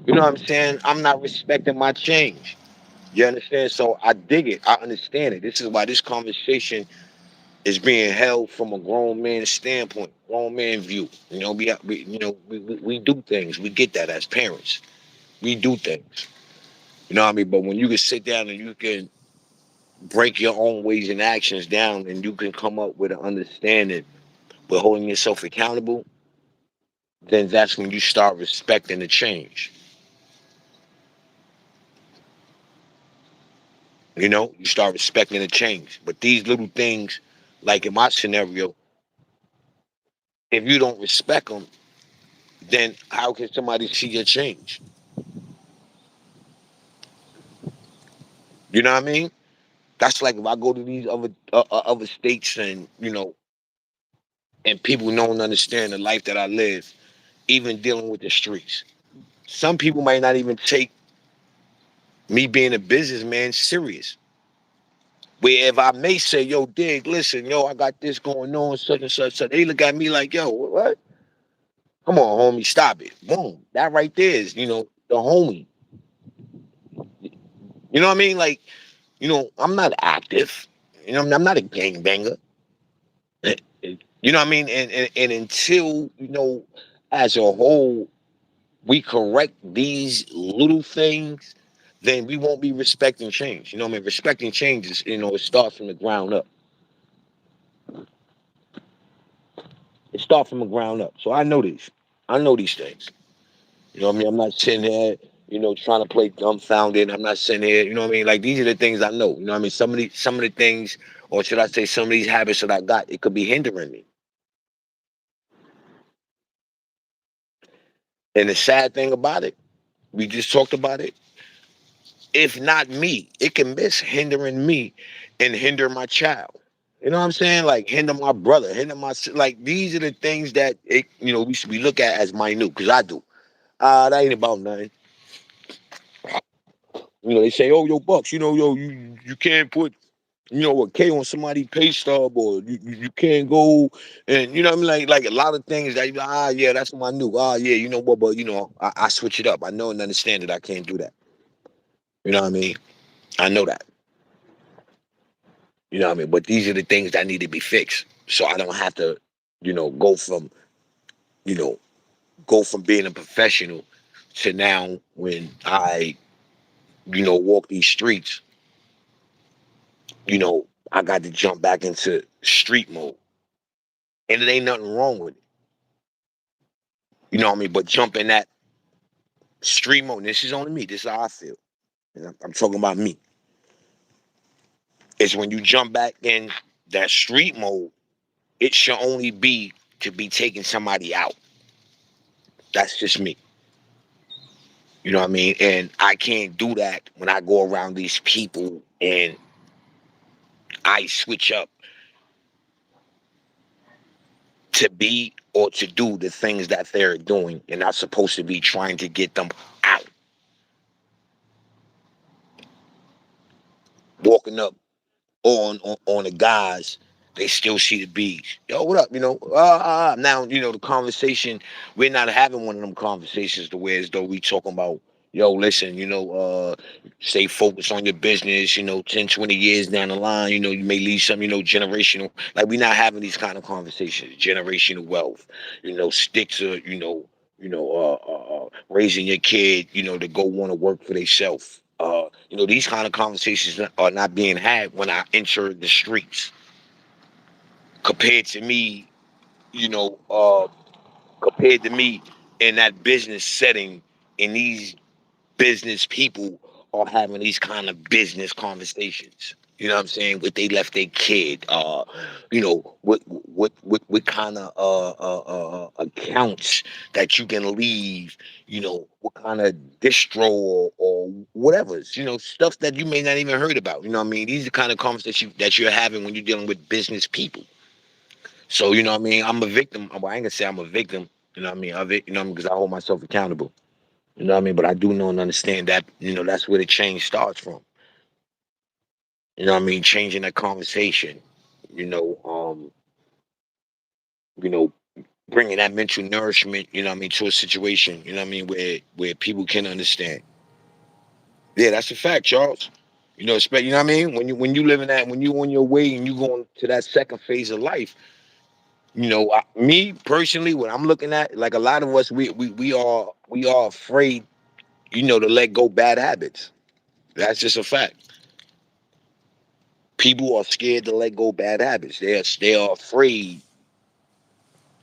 You know what I'm saying? I'm not respecting my change. You understand? So I dig it. I understand it. This is why this conversation is being held from a grown man standpoint, grown man view. We do things. We get that as parents. We do things. You know what I mean? But when you can sit down and you can break your own ways and actions down and you can come up with an understanding but holding yourself accountable, then that's when you start respecting the change. You start respecting the change. But these little things, like in my scenario, if you don't respect them, then how can somebody see your change? You know what I mean? That's like if I go to these other states and and people don't understand the life that I live, even dealing with the streets. Some people might not even take me being a businessman serious. Where if I may say, yo, dig, listen, yo, I got this going on, such and such, such, they look at me like, yo, what? Come on, homie, stop it. Boom. That right there is, the homie. You know what I mean? Like, I'm not active. I'm not a gangbanger. You know what I mean? And until, as a whole, we correct these little things, then we won't be respecting change. You know what I mean? Respecting change is, it starts from the ground up. It starts from the ground up. So I know these. I know these things. You know what I mean? I'm not sitting here, trying to play dumbfounded. I'm not sitting here, you know what I mean? Like these are the things I know. You know what I mean? Some of the things, or should I say some of these habits that I got, it could be hindering me. And the sad thing about it, we just talked about it. If not me, it can miss hindering me and hinder my child. You know what I'm saying? Like hinder my brother, hinder my like these are the things that we look at as minute because I do. That ain't about nothing. They say, oh, yo, Bucks, you can't put, a K on somebody's pay stub or you can't go and, what I mean? Like a lot of things that, yeah, that's my new. Yeah, you know what, but, I switch it up. I know and understand that I can't do that. You know what I mean? I know that. You know what I mean? But these are the things that need to be fixed. So I don't have to, go from, you know, go from being a professional to now when I, walk these streets, I got to jump back into street mode. And it ain't nothing wrong with it. You know what I mean? But jump in that street mode, this is only me. This is how I feel. And I'm talking about me. It's when you jump back in that street mode, it should only be to be taking somebody out. That's just me. You know what I mean? And I can't do that when I go around these people and I switch up to be or to do the things that they're doing and I'm supposed to be trying to get them out. Walking up on the guys, they still see the bees. Yo, what up? Now, the conversation, we're not having one of them conversations the way as though we talking about, yo, listen, stay focused on your business, 10, 20 years down the line, you may leave some, generational. Like, we're not having these kind of conversations, generational wealth, stick to, raising your kid, to go want to work for themselves. These kind of conversations are not being had when I enter the streets compared to me, you know, uh, compared to me in that business setting, in these business people are having these kind of business conversations. You know what I'm saying? What they left their kid, what kind of accounts that you can leave, what kind of distro or whatever, stuff that you may not even heard about. You know what I mean? These are the kind of conversations that you're having when you're dealing with business people. So, you know what I mean? I'm a victim. Well, I ain't gonna say I'm a victim, you know what I mean, of it, because I hold myself accountable. You know what I mean? But I do know and understand that, that's where the change starts from. You know what I mean? Changing that conversation, you know, um, you know, bringing that mental nourishment, to a situation, where people can understand. Yeah, that's a fact, Charles. You know what I mean? When you live in that, when you on your way and you going to that second phase of life, me personally, what I'm looking at, like a lot of us, we are afraid, to let go bad habits. That's just a fact. People are scared to let go bad habits. They are afraid.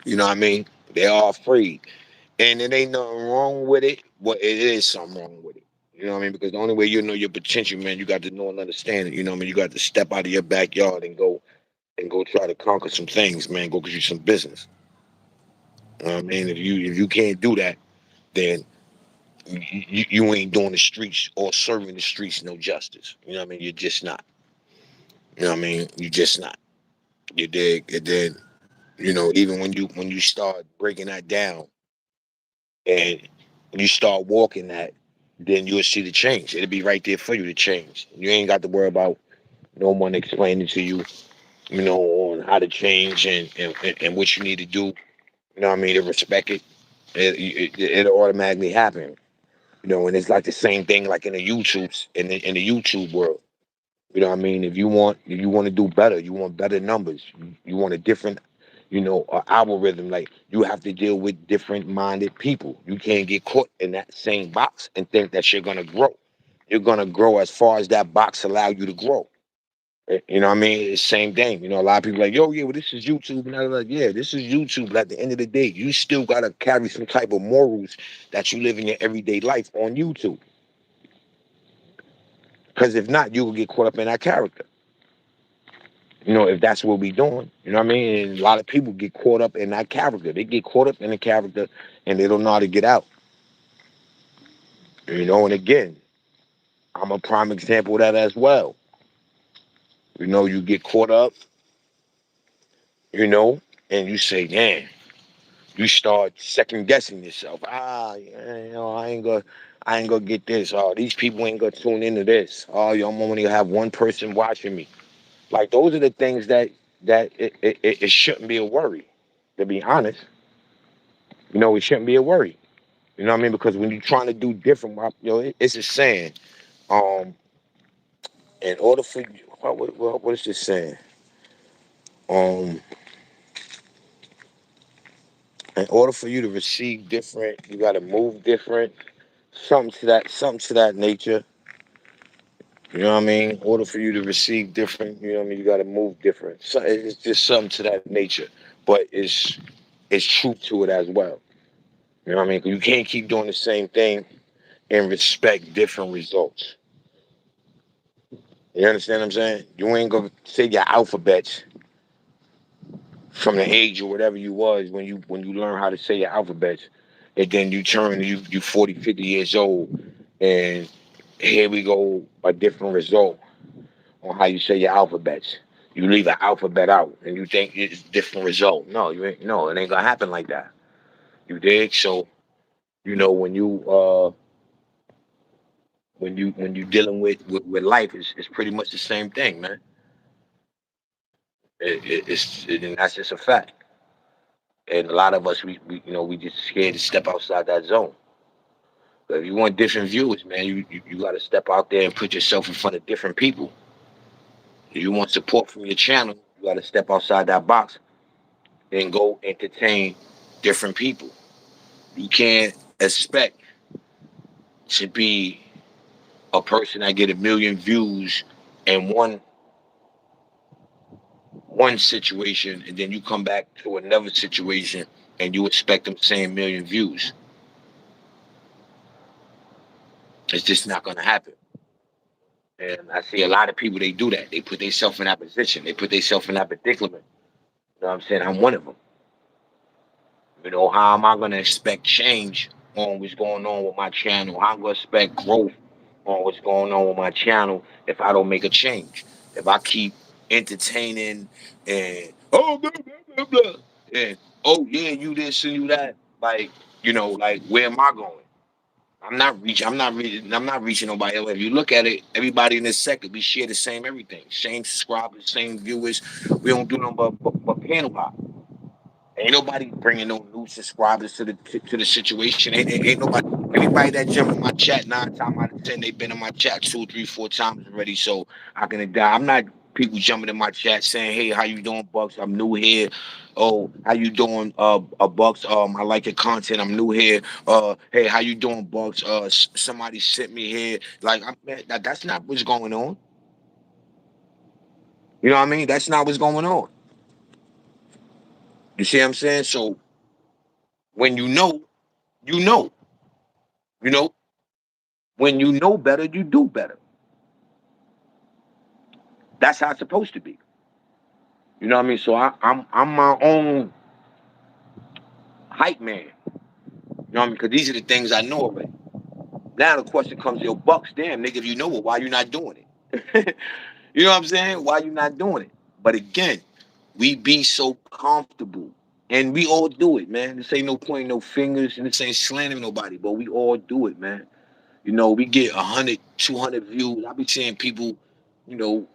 You know what I mean? They are afraid, and it ain't nothing wrong with it. But it is something wrong with it. You know what I mean? Because the only way you know your potential, man, you got to know and understand it. You know what I mean? You got to step out of your backyard and go try to conquer some things, man. Go get you some business. You know what I mean? If you can't do that, then you ain't doing the streets or serving the streets no justice. You know what I mean? You're just not. You know what I mean? You just not. You dig? And then even when you start breaking that down and you start walking that, then you'll see the change. It'll be right there for you to change. You ain't got to worry about no one explaining to you, on how to change and what you need to do. You know what I mean? To respect it. It'll automatically happen. And it's like the same thing like in the YouTube world. You know what I mean? If you want to do better, you want better numbers. You want a different, algorithm. Like, you have to deal with different minded people. You can't get caught in that same box and think that you're gonna grow. You're gonna grow as far as that box allow you to grow. You know what I mean? It's the same thing. A lot of people like, yo, yeah, well, this is YouTube. And I'm like, yeah, this is YouTube. But at the end of the day, you still gotta carry some type of morals that you live in your everyday life on YouTube. Because if not, you will get caught up in that character. If that's what we doing. You know what I mean? And a lot of people get caught up in that character. They get caught up in the character and they don't know how to get out. And again, I'm a prime example of that as well. You get caught up, you know, and you say, damn, you start second guessing yourself. Yeah, I ain't gonna get this. Oh, these people ain't gonna tune into this. Oh, I'm only gonna have one person watching me. Like, those are the things that it shouldn't be a worry, to be honest. It shouldn't be a worry. You know what I mean? Because when you're trying to do different, it's a saying. Um, in order for you, what is this saying? Um, in order for you to receive different, you got to move different. Something to that nature. You know what I mean? In order for you to receive different, you know what I mean, you got to move different. So it's just something to that nature, but it's truth to it as well. You know what I mean? 'Cause you can't keep doing the same thing and respect different results. You understand what I'm saying? You ain't gonna say your alphabets from the age or whatever you was when you learn how to say your alphabets, and then you turn you 40, 50 years old, and here we go, a different result on how you say your alphabets. You leave an alphabet out and you think it's a different result. No, you ain't. No, it ain't gonna happen like that. You dig? So, when you dealing with life, it's pretty much the same thing, man. And that's just a fact. And a lot of us, we just scared to step outside that zone. If you want different views, man, you got to step out there and put yourself in front of different people. If you want support from your channel, you got to step outside that box and go entertain different people. You can't expect to be a person that get 1 million views in one situation, and then you come back to another situation and you expect them same 1 million views. It's just not gonna happen. And I see a lot of people, they do that. They put themselves in that position. They put themselves in that predicament. You know what I'm saying? I'm one of them. You know, how am I gonna expect change on what's going on with my channel? How am I gonna expect growth on what's going on with my channel if I don't make a change? If I keep entertaining and oh blah blah blah blah and oh yeah, you this and you that, like, like, where am I going? I'm not reaching nobody else. If you look at it, everybody in this sector, we share the same everything, same subscribers, same viewers. We don't do nothing but panel hop. Ain't nobody bringing no new subscribers to the situation. Ain't nobody. Everybody that jump in my chat 9 times out of 10, they've been in my chat 2, 3, 4 times already. So I can die. I'm not people jumping in my chat saying, "Hey, how you doing, Bucks? I'm new here. Oh, how you doing, Bucks? I like your content. I'm new here. Hey, how you doing, Bucks? Somebody sent me here. Like, that's not what's going on. You know what I mean? That's not what's going on. You see what I'm saying? So when you know. You know, when you know better, you do better. That's how it's supposed to be. You know what I mean? So I'm my own hype man. You know what I mean? Because these are the things I know already. Now the question comes, yo, Bucks, damn nigga, if you know it, why you not doing it? You know what I'm saying? Why you not doing it? But again, we be so comfortable. And we all do it, man. This ain't no pointing no fingers and this ain't slandering nobody, but we all do it, man. We get 100, 200 views. I be seeing people, you know,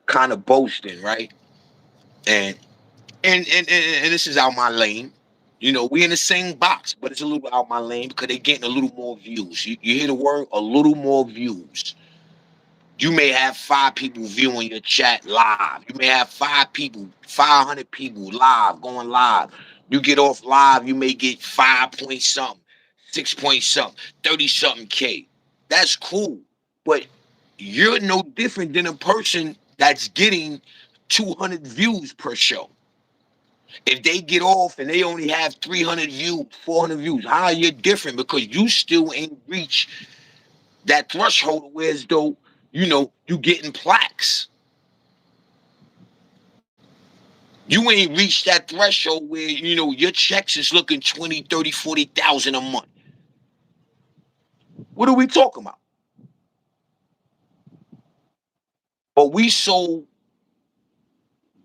kind of boasting, right? And and this is out my lane. We in the same box, but it's a little out my lane because they getting a little more views. You hear the word? A little more views. You may have 5 people viewing your chat live. You may have 5 people, 500 people live, going live. You get off live, you may get 5 point something, 6 point something, 30 something K. That's cool. But you're no different than a person that's getting 200 views per show. If they get off and they only have 300 views, 400 views, how are you different? Because you still ain't reached that threshold where as though, you getting plaques. You ain't reached that threshold where, your checks is looking 20, 30, 40,000 a month. What are we talking about? But we so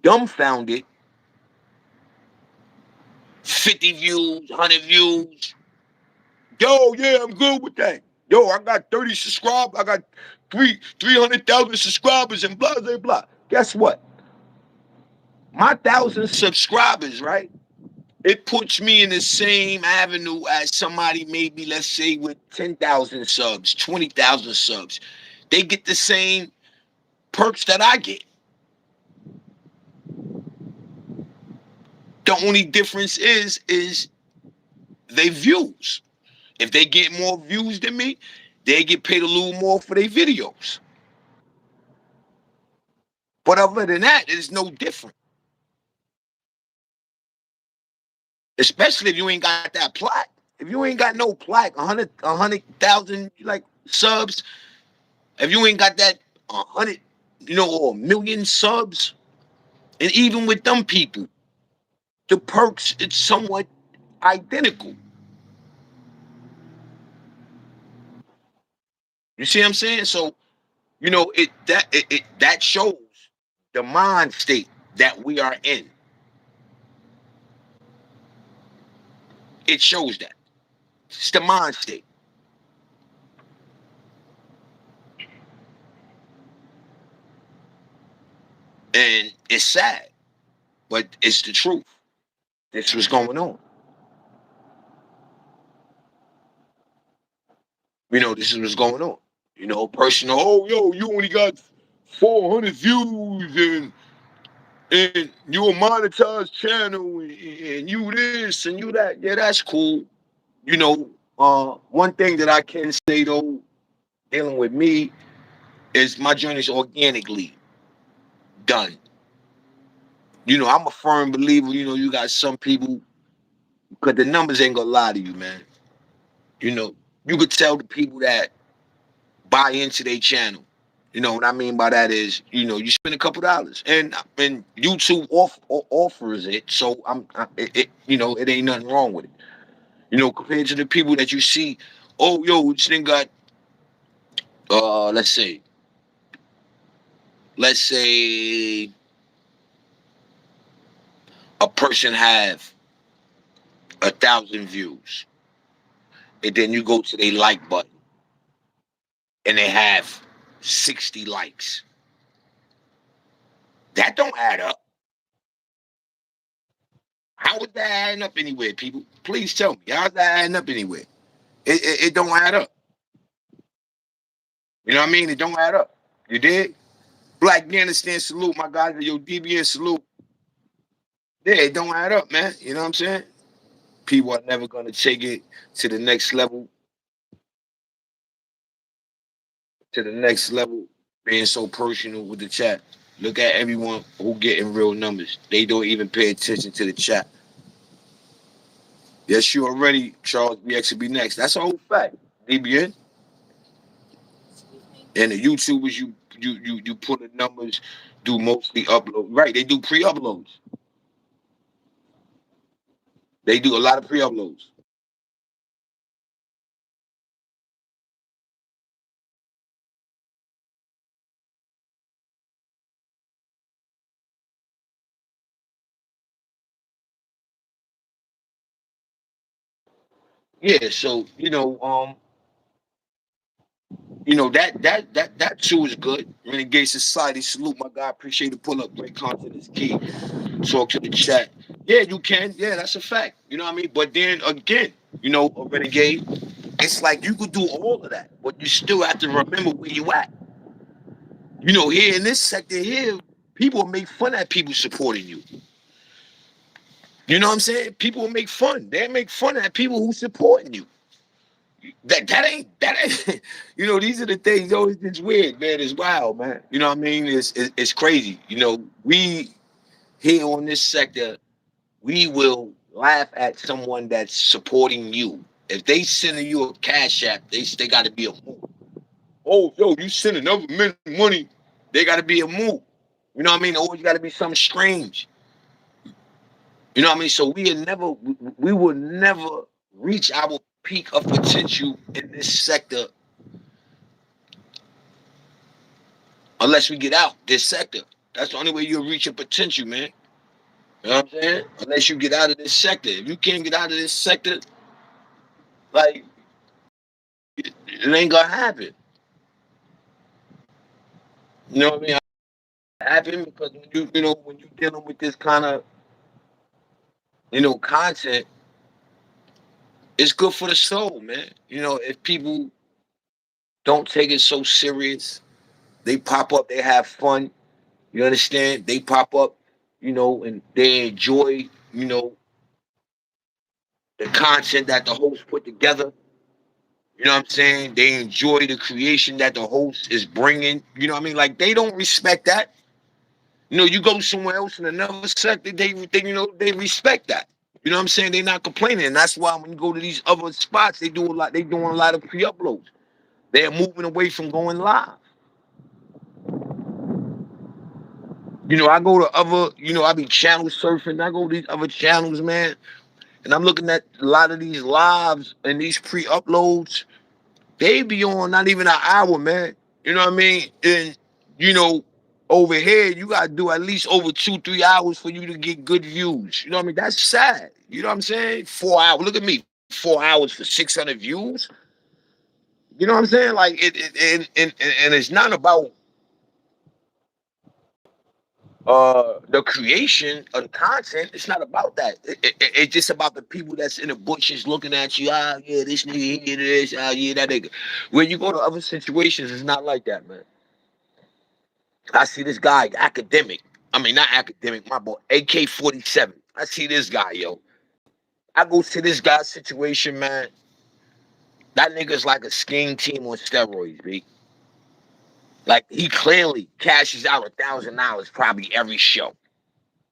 dumbfounded, 50 views, 100 views. Yo, yeah, I'm good with that. Yo, I got 30 subscribers. I got 300,000 subscribers and blah, blah, blah. Guess what? My 1,000 subscribers, right? It puts me in the same avenue as somebody maybe, let's say, with 10,000 subs, 20,000 subs. They get the same perks that I get. The only difference is they views. If they get more views than me, they get paid a little more for their videos. But other than that, it's no different. Especially if you ain't got that plaque. If you ain't got no plaque, 100,000 like subs. If you ain't got that 100, or 1 million subs, and even with them people, the perks it's somewhat identical. You see what I'm saying? So that shows the mind state that we are in. It shows that it's the mind state, and it's sad, but it's the truth. This was going on. This is what's going on. Personal. Oh, yo, you only got 400 views and you a monetized channel and you this and you that. Yeah, that's cool. One thing that I can say though, dealing with me, is my journey is organically done. I'm a firm believer. You got some people, because the numbers ain't gonna lie to you, man. You know, you could tell the people that buy into their channel. What I mean by that is, you spend a couple dollars, and YouTube offers it, so it ain't nothing wrong with it. Compared to the people that you see, oh, yo, this thing got, let's say a person have 1,000 views, and then you go to their like button, and they have 60 likes. That don't add up. How is that adding up anywhere, people? Please tell me. How's that adding up anywhere? It don't add up. You know what I mean? It don't add up. You did? Black Afghanistan salute, my guys. Yo, DBN salute. Yeah, it don't add up, man. You know what I'm saying? People are never gonna take it to the next level, being so personal with the chat. Look at everyone who getting real numbers. They don't even pay attention to the chat. Yes, you already, Charles BX will be next. That's a whole fact. DBN. And the YouTubers, you put the numbers, do mostly upload. Right, they do pre-uploads. They do a lot of pre-uploads. Yeah, so that too is good. Renegade Society, salute my guy. Appreciate the pull up. Great content is key. Talk to the chat. Yeah, you can. Yeah, that's a fact. You know what I mean? But then again, a renegade, it's like you could do all of that, but you still have to remember where you at. Here in this sector here, people make fun at people supporting you. You know what I'm saying? People will make fun. They make fun at people who supporting you. That ain't. These are the things. It's weird, man. It's wild, man. You know what I mean? It's crazy. We here on this sector, we will laugh at someone that's supporting you. If they sending you a cash app, they got to be a move. Oh, yo, you sending other men money? They got to be a move. You know what I mean? Always got to be something strange. You know what I mean? So we will never reach our peak of potential in this sector unless we get out this sector. That's the only way you'll reach your potential, man. You know what I'm saying? Unless you get out of this sector. If you can't get out of this sector, like it ain't gonna happen. You know what I mean? Happen because when you dealing with this kind of content, it's good for the soul, man. If people don't take it so serious, they pop up, they have fun. You understand? They pop up, and they enjoy, the content that the host put together. You know what I'm saying? They enjoy the creation that the host is bringing. You know what I mean? Like they don't respect that. You go somewhere else in another sector, they respect that. You know what I'm saying? They're not complaining, and that's why when you go to these other spots, they do a lot. They doing a lot of pre-uploads. They're moving away from going live. I go to other. I be channel surfing. I go to these other channels, man, and I'm looking at a lot of these lives and these pre-uploads. They be on not even an hour, man. You know what I mean? And you know, over here, you gotta do at least over 2-3 hours for you to get good views. You know what I mean? That's sad. You know what I'm saying? 4 hours. Look at me. 4 hours for 600 views. You know what I'm saying? Like and it's not about the creation of content. It's not about that. It's just about the people that's in the bushes looking at you. Ah, yeah, this nigga, he did this. Ah, yeah, that nigga. When you go to other situations, it's not like that, man. I see this guy, academic. I mean, not academic, my boy, AK-47. I see this guy, yo. I go to this guy's situation, man. That nigga's like a scheme team on steroids, B. Like, he clearly cashes out $1,000 probably every show.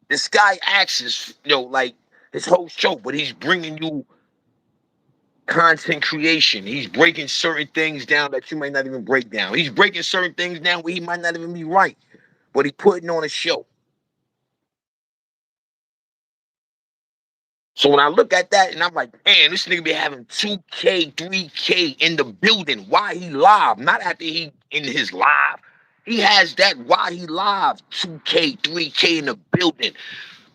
This guy acts as, like his whole show, but he's bringing you content creation. He's breaking certain things down that you might not even break down. He's breaking certain things down where he might not even be right, but he putting on a show. So when I look at that and I'm like, man, this nigga be having 2K, 3K in the building. Why he live? Not after he in his live. He has that why he live. 2K, 3K in the building.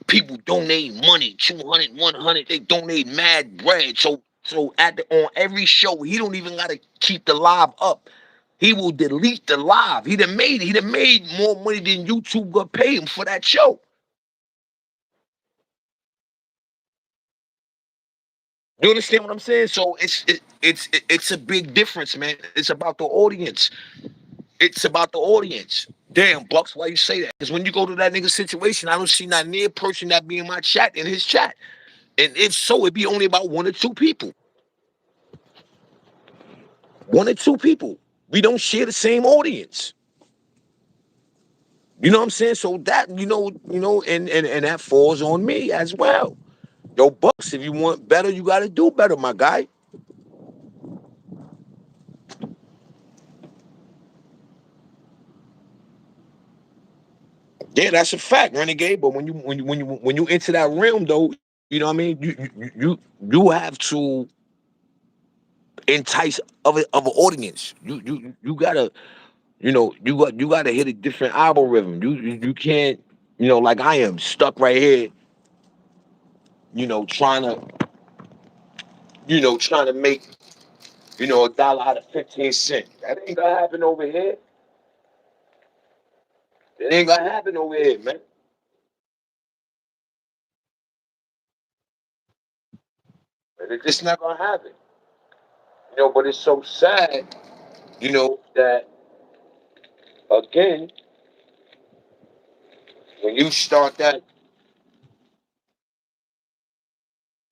People donate money, 200, 100. They donate mad bread. So on every show, he don't even gotta keep the live up. He will delete the live. He done made more money than YouTube gonna pay him for that show. You understand what I'm saying? So it's a big difference, man. It's about the audience. It's about the audience. Damn, Bucks, why you say that? Because when you go to that nigga situation, I don't see not near person that be in my chat in his chat. And if so, it be only about one or two people. One or two people. We don't share the same audience. You know what I'm saying? So that, and that falls on me as well. Yo, Bucks, if you want better, you gotta do better, my guy. Yeah, that's a fact, renegade. But when you enter that realm, though, you know what I mean. You have to entice of an audience. You gotta you gotta hit a different algorithm. You can't like I am stuck right here. Trying to trying to make a dollar out of 15 cents. That ain't gonna happen over here. It ain't gonna happen over here, man. It's not gonna happen. But it's so sad. That again when you start that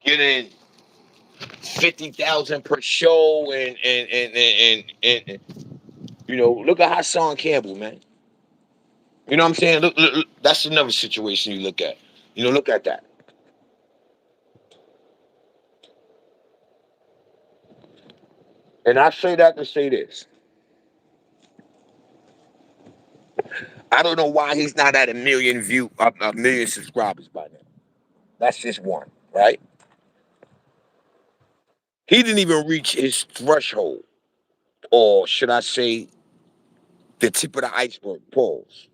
getting 50,000 per show and look at Hassan Campbell, man. You know what I'm saying? Look, that's another situation you look at. Look at that. And I say that to say this. I don't know why he's not at a million subscribers by now. That's just one, right? He didn't even reach his threshold, or should I say, the tip of the iceberg. Pause.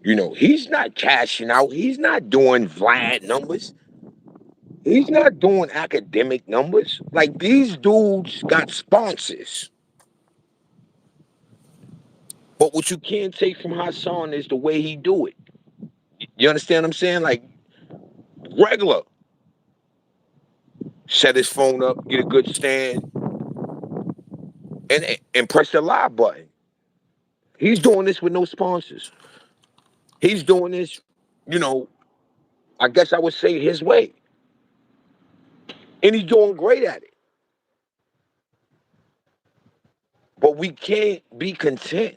He's not cashing out. He's not doing Vlad numbers. He's not doing academic numbers. Like these dudes got sponsors. But what you can't take from Hassan is the way he do it. You understand what I'm saying? Like regular. Set his phone up, get a good stand, and press the live button. He's doing this with no sponsors. He's doing this, you know, I guess I would say his way. And he's doing great at it. But we can't be content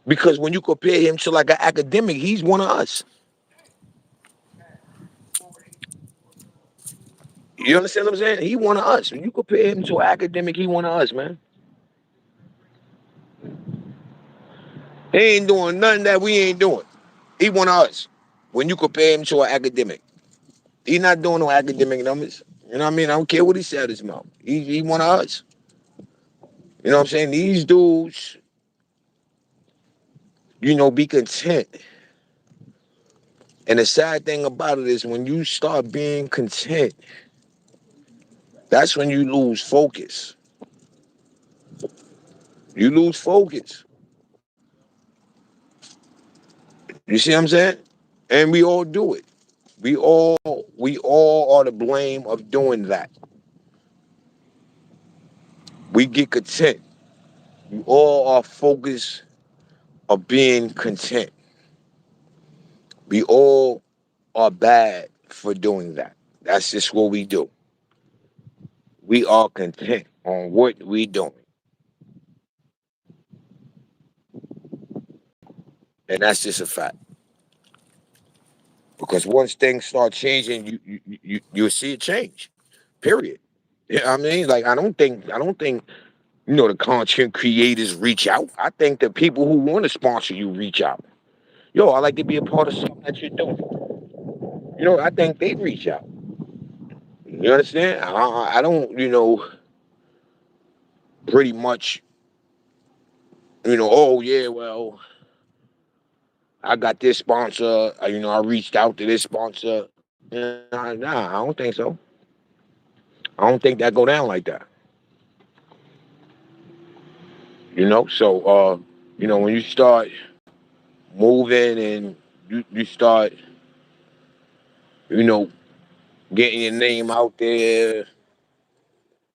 because when you compare him to like an academic, he's one of us. You understand what I'm saying? He one of us. When you compare him to an academic, he one of us, man. He ain't doing nothing that we ain't doing. He one of us. When you compare him to an academic, he not doing no academic numbers. You know what I mean? I don't care what he said his mouth. He one of us. You know what I'm saying? These dudes, be content. And the sad thing about it is when you start being content, that's when you lose focus. You lose focus. You see what I'm saying? And we all do it. We all are to blame of doing that. We get content. We all are focused of being content. We all are bad for doing that. That's just what we do. We are content on what we doing. And that's just a fact. Because once things start changing, you'll see it change. Period. Yeah, I mean, like I don't think the content creators reach out. I think the people who want to sponsor you reach out. Yo, I like to be a part of something that you're doing. I think they reach out. You understand? I don't, pretty much, oh yeah, well, I got this sponsor. I reached out to this sponsor. Nah, I don't think so. I don't think that go down like that. So when you start moving and you start, you know, getting your name out there,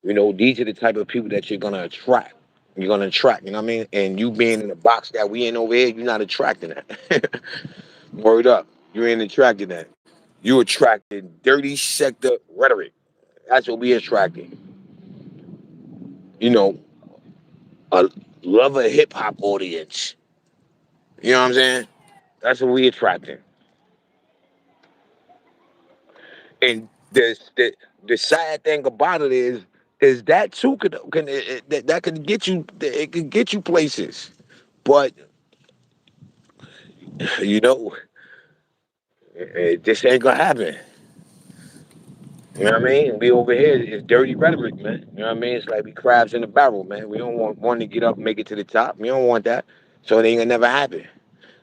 these are the type of people that you're gonna attract. You're gonna attract, you know what I mean? And you being in the box that we in over here, you're not attracting that. Word up. You ain't attracting that. You attracting dirty sector rhetoric. That's what we attracting. You know, a lover hip hop audience. You know what I'm saying? That's what we attracting. And the sad thing about it is that too that could get you, it could get you places. But you know, it just ain't gonna happen. You know what I mean? We over here is dirty rhetoric, man. You know what I mean? It's like we crabs in a barrel, man. We don't want one to get up and make it to the top. We don't want that. So it ain't gonna never happen.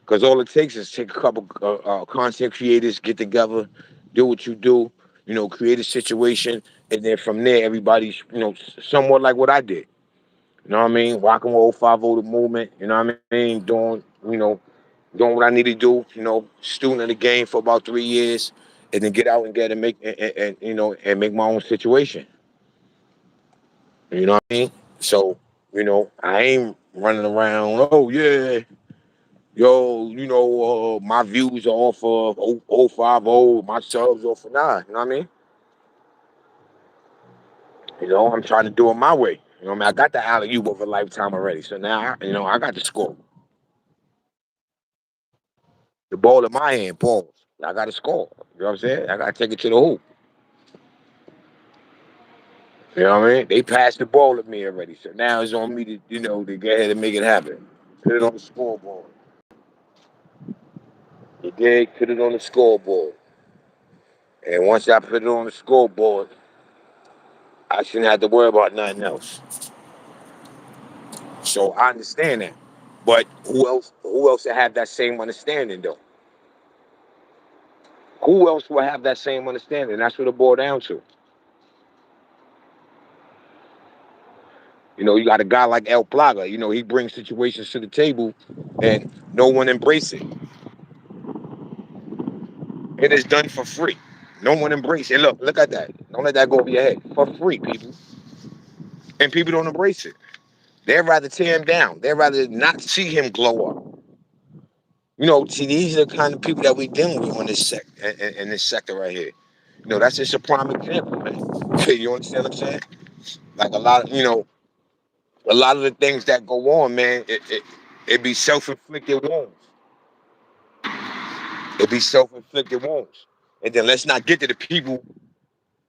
Because all it takes is take a couple content creators, get together, do what you do, create a situation, and then from there, everybody's, somewhat like what I did. You know what I mean? Rocking with 050 the movement, you know what I mean? Doing what I need to do, student of the game for about 3 years, and then get out and get and make and make my own situation. You know what I mean? So, I ain't running around, oh yeah, yo, my views are off of 050, my subs off of nah, you know what I mean? I'm trying to do it my way. You know what I mean? I got the alley oop of a lifetime already. So now, I got the score. The ball in my hand, pause. I got to score. You know what I'm saying? I got to take it to the hoop. You know what I mean? They passed the ball at me already. So now it's on me to, to go ahead and make it happen. Put it on the scoreboard. You dig? Put it on the scoreboard. And once I put it on the scoreboard, I shouldn't have to worry about nothing else. So I understand that. But who else will have that same understanding though? Who else will have that same understanding? That's what it boils down to. You got a guy like El Plaga. He brings situations to the table, and no one embrace it. It is done for free. No one embrace it. Look at that. Don't let that go over your head. For free, people. And people don't embrace it. They'd rather tear him down. They'd rather not see him glow up. See, these are the kind of people that we dealing with on this in this sector right here. That's just a prime example, man. You understand what I'm saying? Like a lot of the things that go on, man, it be self-inflicted wounds. It be self-inflicted wounds. And then let's not get to the people,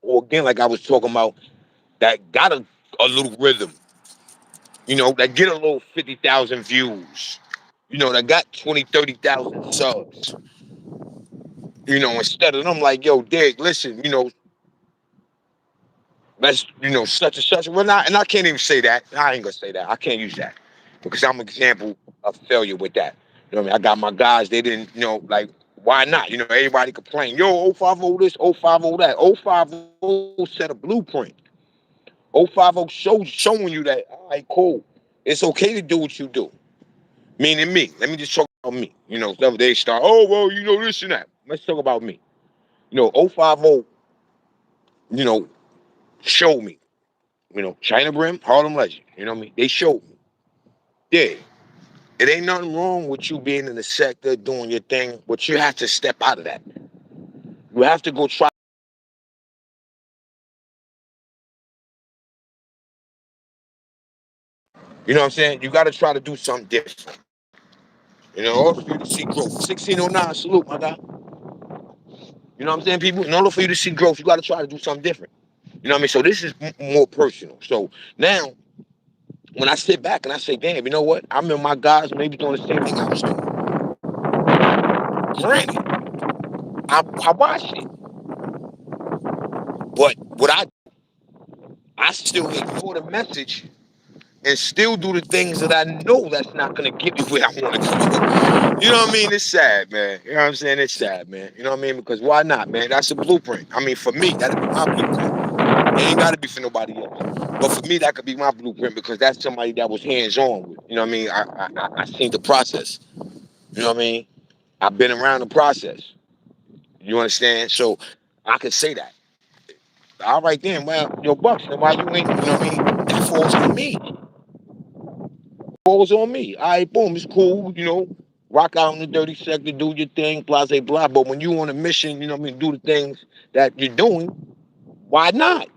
or again, like I was talking about, that got a little rhythm, that get a little 50,000 views, that got 20, 30,000 subs. Instead of them like, yo, Dig, listen, that's, such and such. Well, not, and I can't even say that. I ain't gonna say that. I can't use that because I'm an example of failure with that. You know what I mean? I got my guys. They didn't, like, why not? Everybody complain. Yo, 050 this, 050 that. 050 set a blueprint. 050 showing you that, all right, cool. It's okay to do what you do. Meaning me. Let me just talk me. So they start, oh, well, this and that. Let's talk about me. 050, showed me. China Brim, Harlem Legend. They showed me. Yeah. It ain't nothing wrong with you being in the sector, doing your thing, but you have to step out of that. You have to go try. You know what I'm saying? You got to try to do something different. In order for you to see growth. 1609, salute, my guy. You know what I'm saying, people? In order for you to see growth, you got to try to do something different. You know what I mean? So this is more personal. So now, when I sit back and I say, damn, you know what? I'm in my guys maybe doing the same thing I was doing. Granted, I watched it. But what I still ignore the message and still do the things that I know that's not gonna get me where I want to go. You know what I mean? It's sad, man. You know what I'm saying? It's sad, man. You know what I mean? Because why not, man? That's a blueprint. I mean, for me, that'd be my blueprint. It ain't gotta be for nobody else. But for me, that could be my blueprint because that's somebody that was hands on with. You know what I mean? I seen the process. You know what I mean? I've been around the process. You understand? So I could say that. All right then, well, your Bucks, then why you ain't, you know what I mean? That falls on me. Falls on me. All right, boom, it's cool, rock out in the dirty sector, do your thing, blah, blah, blah. But when you on a mission, you know what I mean, do the things that you're doing, why not?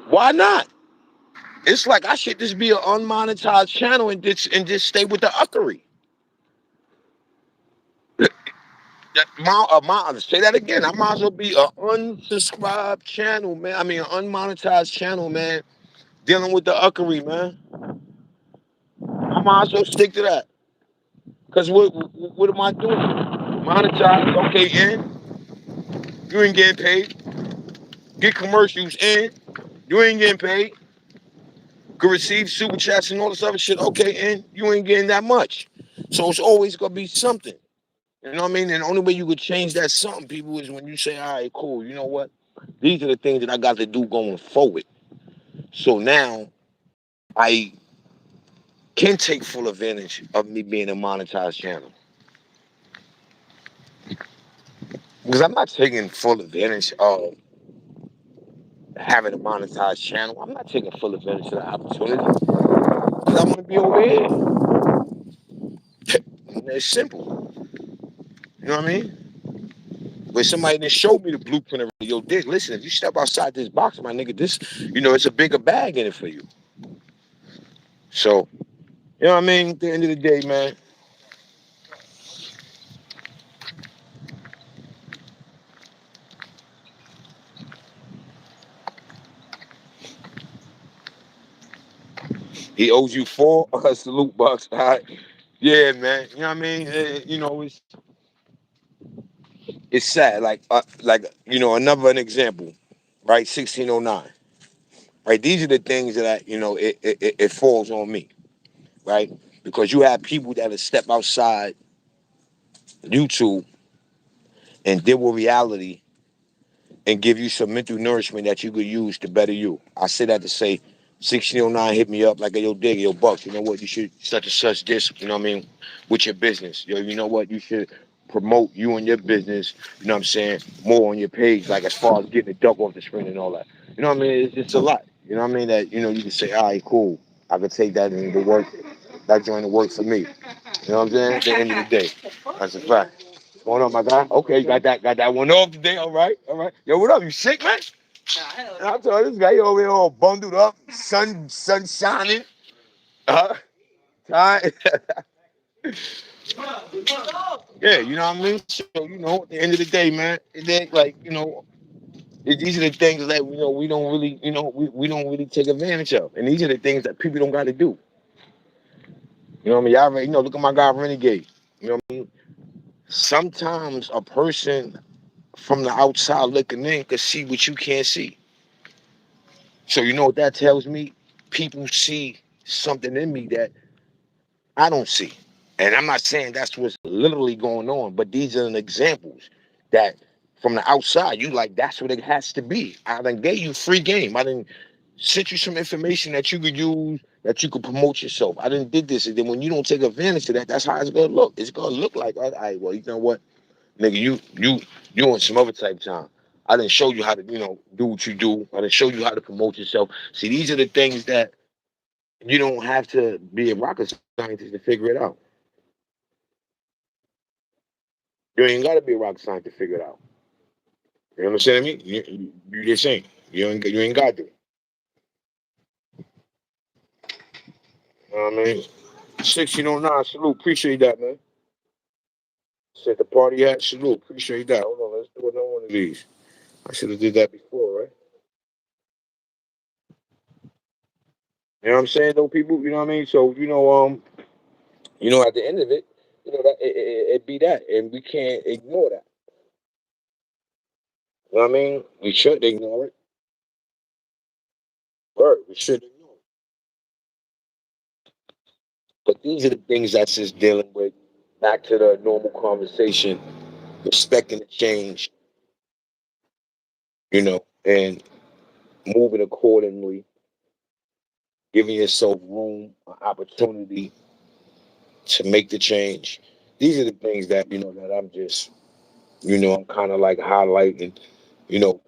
Why not? It's like I should just be an unmonetized channel and just stay with the uckery. Say that again. I might as well be an unsubscribed channel, man. I mean, an unmonetized channel, man. Dealing with the uckery, man. I might as well stick to that. Because what am I doing? Monetize, okay, you ain't getting paid. Get commercials in, you ain't getting paid. Could receive super chats and all this other shit, okay, and you ain't getting that much. So it's always gonna be something. You know what I mean? And the only way you could change that something, people, is when you say, all right, cool, you know what? These are the things that I got to do going forward. So now I can take full advantage of me being a monetized channel. Because I'm not taking full advantage of having a monetized channel. I'm not taking full advantage of the opportunity. Because I want to be over here. It's simple. You know what I mean? But somebody that showed me the blueprint of yo, Dick, listen, if you step outside this box, my nigga, this, it's a bigger bag in it for you. So, you know what I mean? At the end of the day, man, he owes you four salute bucks. All right? Yeah, man. You know what I mean? It's sad. Another an example, right? 1609. Right? These are the things that it falls on me, right? Because you have people that will step outside YouTube and deal with reality and give you some mental nourishment that you could use to better you. I say that to say 1609 hit me up like, yo, Dig, yo, Bucks, you know what? You should such and such this, you know what I mean, with your business. Yo, you know what? You should promote you and your business, you know what I'm saying, more on your page, like as far as getting the duck off the screen and all that. You know what I mean? It's just a lot. You know what I mean? That, you can say, all right, cool. I could take that into work. That joint to work for me. You know what I'm saying? At the end of the day. That's a fact. What's going on, my guy? Okay, you got that one off today. All right, all right. Yo, what up? You sick, man? Nah, I'm telling this guy, he over here all bundled up, sun shining. Tired. Yeah, you know what I mean? So, at the end of the day, man, these are the things that we don't really, we don't really take advantage of. And these are the things that people don't gotta do. You know what I mean? Y'all already look at my guy Renegade. You know what I mean? Sometimes a person from the outside looking in can see what you can't see. So you know what that tells me? People see something in me that I don't see. And I'm not saying that's what's literally going on, but these are examples that from the outside, you like, that's what it has to be. I done gave you free game. I done sent you some information that you could use, that you could promote yourself. I didn't did this, and then when you don't take advantage of that, that's how it's gonna look. It's gonna look like, all right, well, you know what, nigga, you on some other type time. I didn't show you how to, do what you do. I didn't show you how to promote yourself. See, these are the things that you don't have to be a rocket scientist to figure it out. You ain't got to be a rocket scientist to figure it out. You understand me? You just ain't. You ain't got to. You know what I mean? 1609, salute. Appreciate that, man. Said the party hat, salute. Appreciate that. Hold on, let's do another one of these. I should have did that before, right? You know what I'm saying, though, people? You know what I mean? So, at the end of it, that it be that, and we can't ignore that. You know what I mean? We should ignore it. Right? We should ignore it. But these are the things that's just dealing with. Back to the normal conversation, respecting the change, and moving accordingly, giving yourself room, opportunity to make the change. These are the things that that I'm just I'm kind of like highlighting, you know,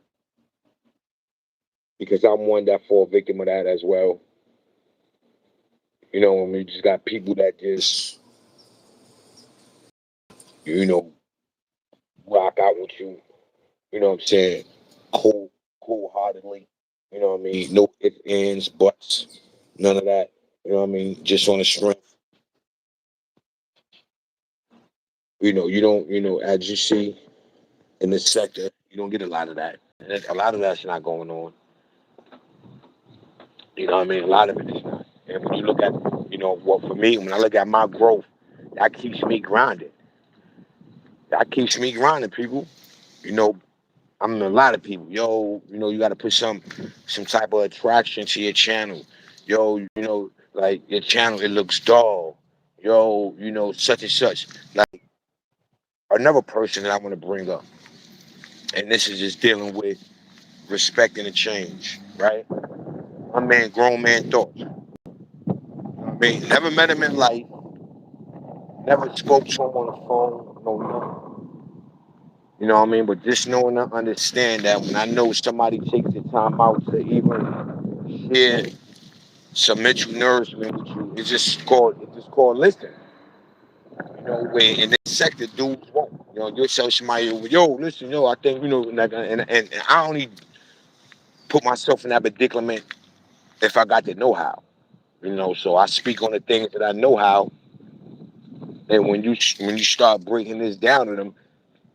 because I'm one that fall victim of that as well. When we just got people that just you know rock out with you. You know what I'm saying? Cold, cold heartedly. You know what I mean? No ifs, ands, buts, none of that. You know what I mean? Just on the strength. You don't. As you see in this sector, you don't get a lot of that. And a lot of that's not going on. You know what I mean? A lot of it is not. And when you look at, what for me, when I look at my growth, that keeps me grounded. That keeps me grounded, people. You know, I'm a lot of people. Yo, you got to put some type of attraction to your channel. Yo, like your channel, it looks dull. Yo, such and such. Like another person that I want to bring up, and this is just dealing with respecting the change, right? My man, grown man thoughts. I mean, never met him in life. Never spoke to him on the phone, no nothing. You know what I mean? But just knowing to understand that when I know somebody takes the time out to even share some mental nourishment with you, it's just called listen. When in this sector, dudes won't. You'll tell somebody, yo, listen, I think, like, and I only put myself in that predicament if I got the know-how. So I speak on the things that I know how, and when you start breaking this down to them,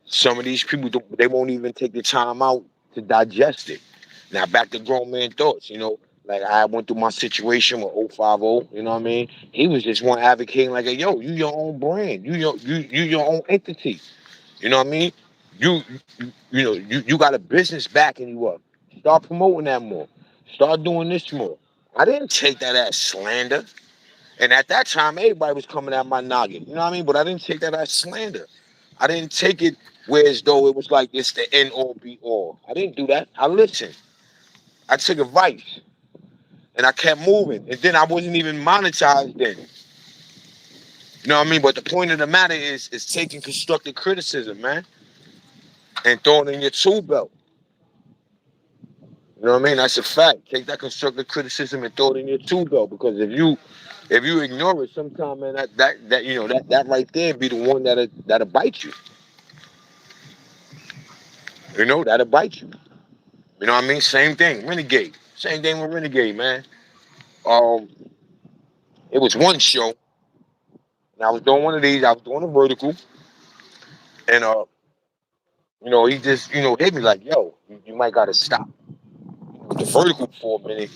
some of these people, they won't even take the time out to digest it. Now back to grown man thoughts. Like I went through my situation with 050. You know what I mean? He was just one advocating like, yo, you your own brand, you your own entity. You know what I mean? You you got a business backing you up. Start promoting that more. Start doing this more. I didn't take that as slander. And at that time, everybody was coming at my noggin. You know what I mean? But I didn't take that as slander. I didn't take it where as though it was like it's the end all be all. I didn't do that. I listened. I took advice and I kept moving. And then I wasn't even monetized then. You know what I mean? But the point of the matter is taking constructive criticism, man, and throwing it in your tool belt. You know what I mean? That's a fact. Take that constructive criticism and throw it in your tool belt. Because if you ignore it, sometime, man, that right there be the one that'll bite you. That'll bite you. You know what I mean? Same thing. Renegade. Same thing with Renegade, man. Um, it was one show, and I was doing one of these. I was doing a vertical, and he just hit me like, "Yo, you might gotta stop the vertical for a minute."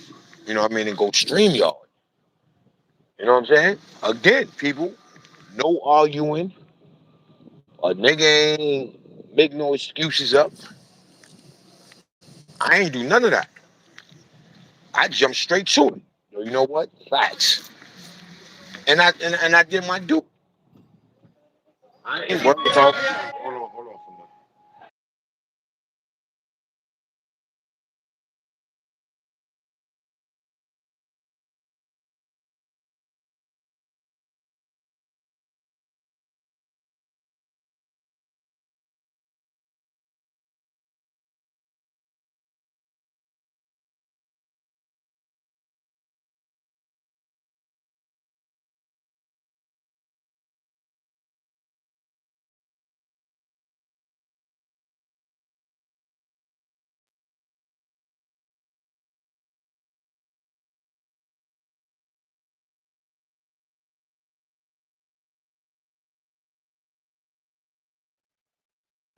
You know what I mean? And go stream yard. You know what I'm saying? Again, people, no arguing. A nigga ain't make no excuses up. I ain't do none of that. I jumped straight to it. You know what? Facts. And I did my due. I ain't worried about. Hold on for a minute.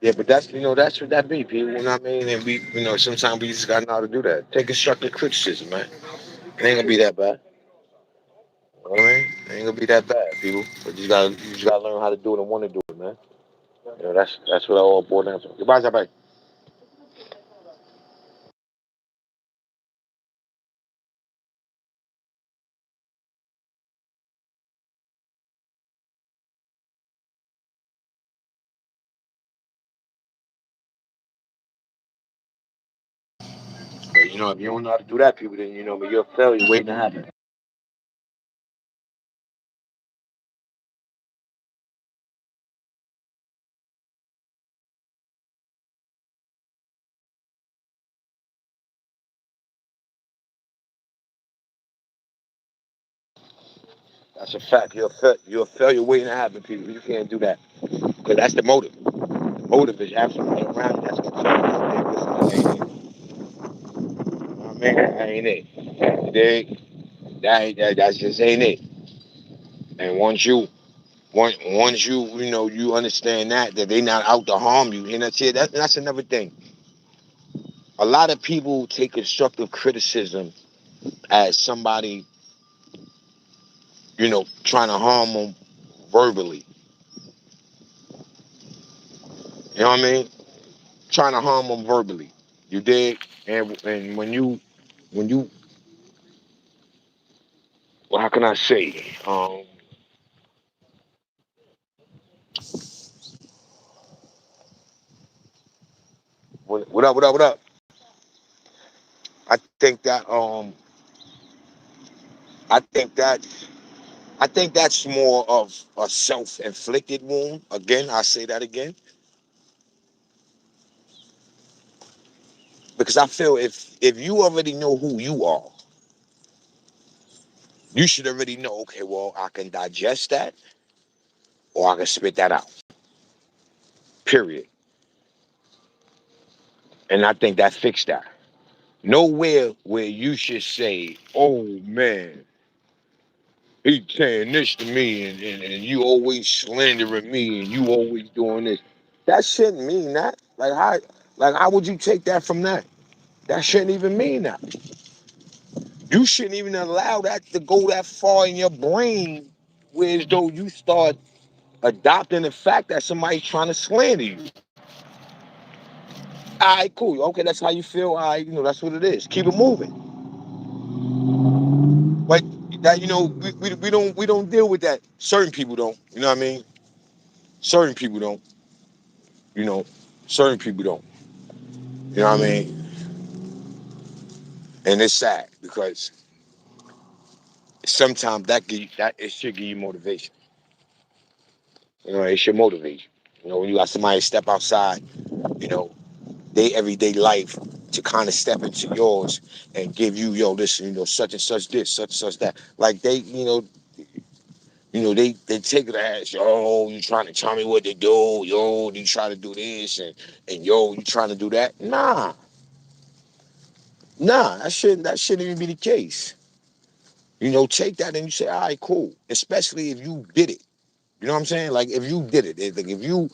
Yeah, but that's that's what that be, people. You know what I mean? And we sometimes we just gotta know how to do that. Take constructive criticism, man. It ain't gonna be that bad. You know what I mean? It ain't gonna be that bad, people. But you just gotta learn how to do it and want to do it, man. That's what I all boiled down to. Goodbye, everybody. But if you don't know how to do that, people, then but you're a failure waiting to happen. That's a fact. You're a failure waiting to happen, people. You can't do that because that's the motive. The motive is absolutely around you. That's gonna tell you, hey, listen, that ain't it. You dig? That just ain't it. And once you you understand that they not out to harm you, and that's another thing. A lot of people take constructive criticism as somebody trying to harm them verbally. You know what I mean? Trying to harm them verbally. You dig? And when you well, how can I say? What up? What up? What up? I think that I think that I think that's more of a self-inflicted wound. Again, I say that again because I feel if you already know who you are, you should already know. Okay, well, I can digest that or I can spit that out. Period. And I think that fixed that. Nowhere where you should say, "Oh man, he saying this to me, and you always slandering me, and you always doing this." That shouldn't mean that. How would you take that from that? That shouldn't even mean that. You shouldn't even allow that to go that far in your brain, where as though you start adopting the fact that somebody's trying to slander you. All right, cool. Okay, that's how you feel. All right, that's what it is. Keep it moving. But that we don't deal with that. Certain people don't. You know what I mean? Certain people don't. You know, certain people don't. You know what I mean? And it's sad because sometimes that it should give you motivation. It should motivate you. When you got somebody step outside, you know, they everyday life to kind of step into yours and give you, listen, such and such this, such and such that. Like they take it as, yo, you trying to tell me what to do, yo, you trying to do this, and yo, you trying to do that. Nah, that shouldn't even be the case. Take that and you say, all right, cool. Especially if you did it. You know what I'm saying? Like if you did it, like if you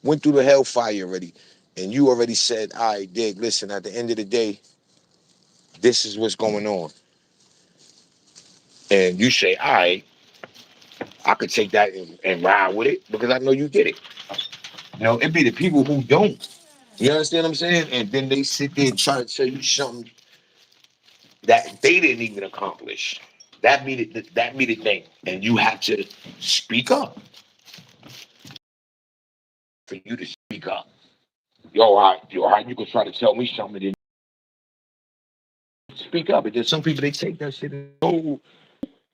went through the hellfire already, and you already said, all right, dig, listen, at the end of the day, this is what's going on, and you say, all right, I could take that and ride with it because I know you did it. It'd be the people who don't. You understand what I'm saying? And then they sit there and try to tell you something that they didn't even accomplish. That be the thing, and you have to speak up for you to speak up. Yo, you can try to tell me something and then speak up. And then some people they take that shit and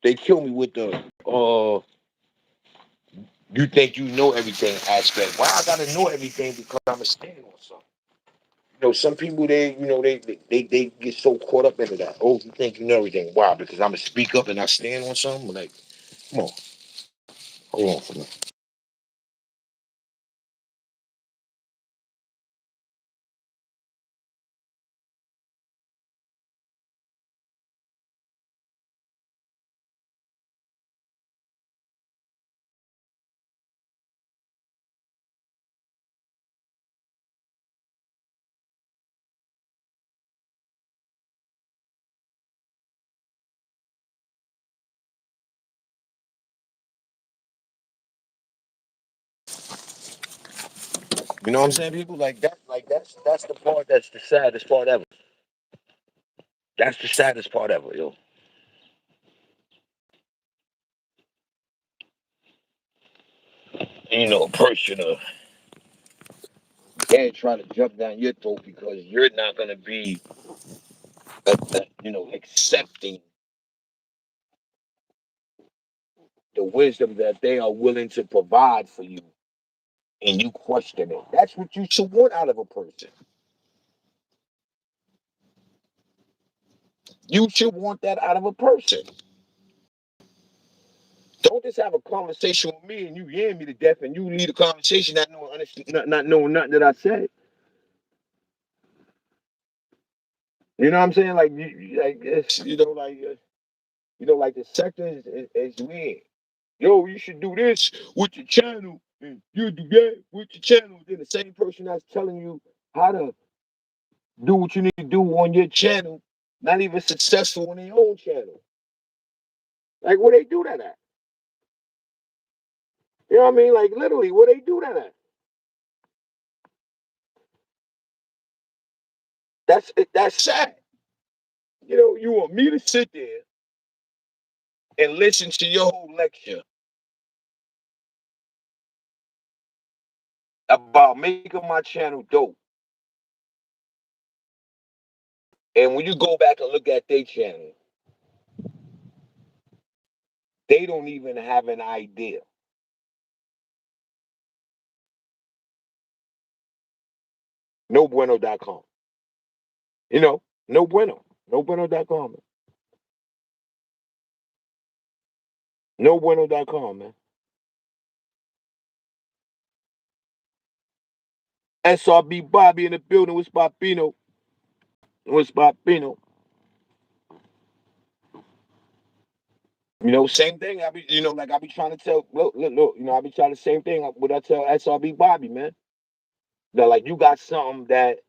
they kill me with the you think you know everything aspect. Why I gotta know everything because I'm a stand on something. Some people they get so caught up into that. Oh, you think you know everything? Why? Because I'm gonna speak up and I stand on something. Like, come on, hold on for me. You know what I'm saying, people? Like that, that's the part that's the saddest part ever. That's the saddest part ever, yo. You know, a person yeah, trying to jump down your throat because you're not gonna be accepting the wisdom that they are willing to provide for you and you question it. That's what you should want out of a person. You should want that out of a person. Don't just have a conversation with me and you hear me to death and you lead a conversation not knowing nothing that I said. You know what I'm saying? Like like it's, like the sector is weird. Yo, you should do this with your channel, and you do that with your channel. Then the same person that's telling you how to do what you need to do on your channel, not even successful on their own channel. Like, where they do that at? You know what I mean? Like, literally, where they do that at? That's sad. You know, you want me to sit there and listen to your whole lecture about making my channel dope. And when you go back and look at their channel, they don't even have an idea. NoBueno.com. You know, no bueno. NoBueno.com, man. NoBueno.com, man. SRB Bobby in the building with Papino. With Papino. You know, same thing. I be trying to tell, look, I be trying the same thing what I tell SRB Bobby, man. That like you got something that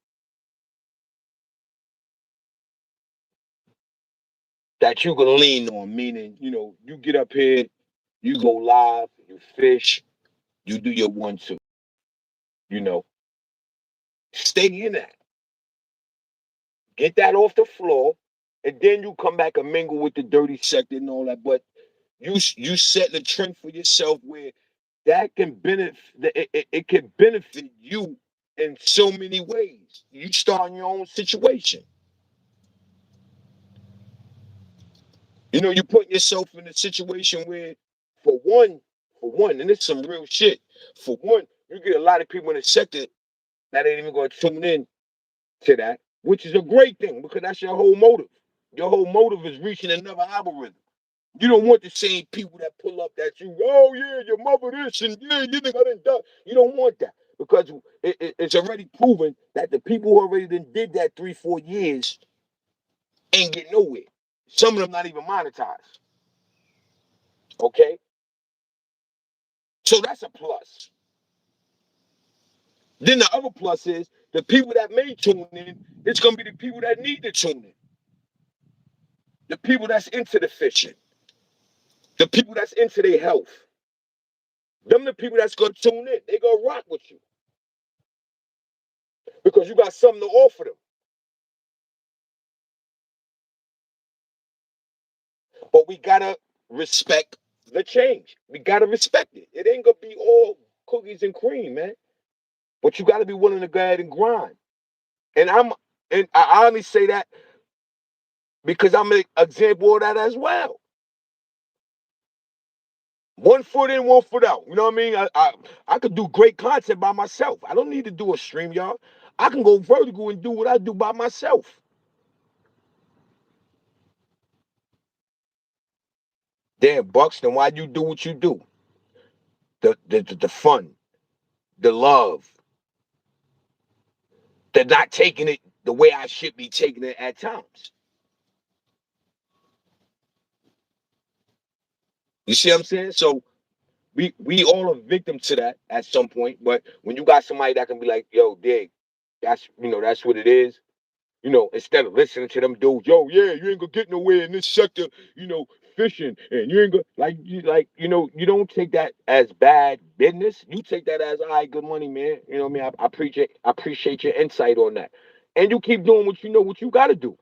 you can lean on, meaning, you get up here, you go live, you fish, you do your 1-2, you know. Stay in that. Get that off the floor, and then you come back and mingle with the dirty sector and all that. But you set the trend for yourself where that can benefit it can benefit you in so many ways. You start in your own situation. You're putting yourself in a situation where, for one, and it's some real shit. For one, you get a lot of people in the sector that ain't even going to tune in to that, which is a great thing because that's your whole motive. Your whole motive is reaching another algorithm. You don't want the same people that pull up that oh yeah, your mother this and yeah, you think I didn't die. You don't want that because it's already proven that the people who already did that 3-4 years ain't get nowhere. Some of them not even monetized. Okay, so that's a plus. Then the other plus is the people that may tune in. It's gonna be the people that need to tune in. The people that's into the fishing. The people that's into their health. Them the people that's gonna tune in. They gonna rock with you because you got something to offer them. But we gotta respect the change. We gotta respect it. It ain't gonna be all cookies and cream, man. But you gotta be willing to go ahead and grind. And I only say that because I'm an example of that as well. 1 foot in, 1 foot out. You know what I mean? I could do great content by myself. I don't need to do a stream, y'all. I can go vertical and do what I do by myself. Damn, Bucks, then why you do what you do? The fun, the love, the not taking it the way I should be taking it at times. You see what I'm saying? So we all are victim to that at some point. But when you got somebody that can be like, yo, dig, that's what it is. Instead of listening to them dudes, yo, yeah, you ain't gonna get nowhere in this sector, you know, fishing and you ain't go you don't take that as bad business. You take that as all right, good money, man. You know what I mean? I appreciate your insight on that. And you keep doing what you gotta do.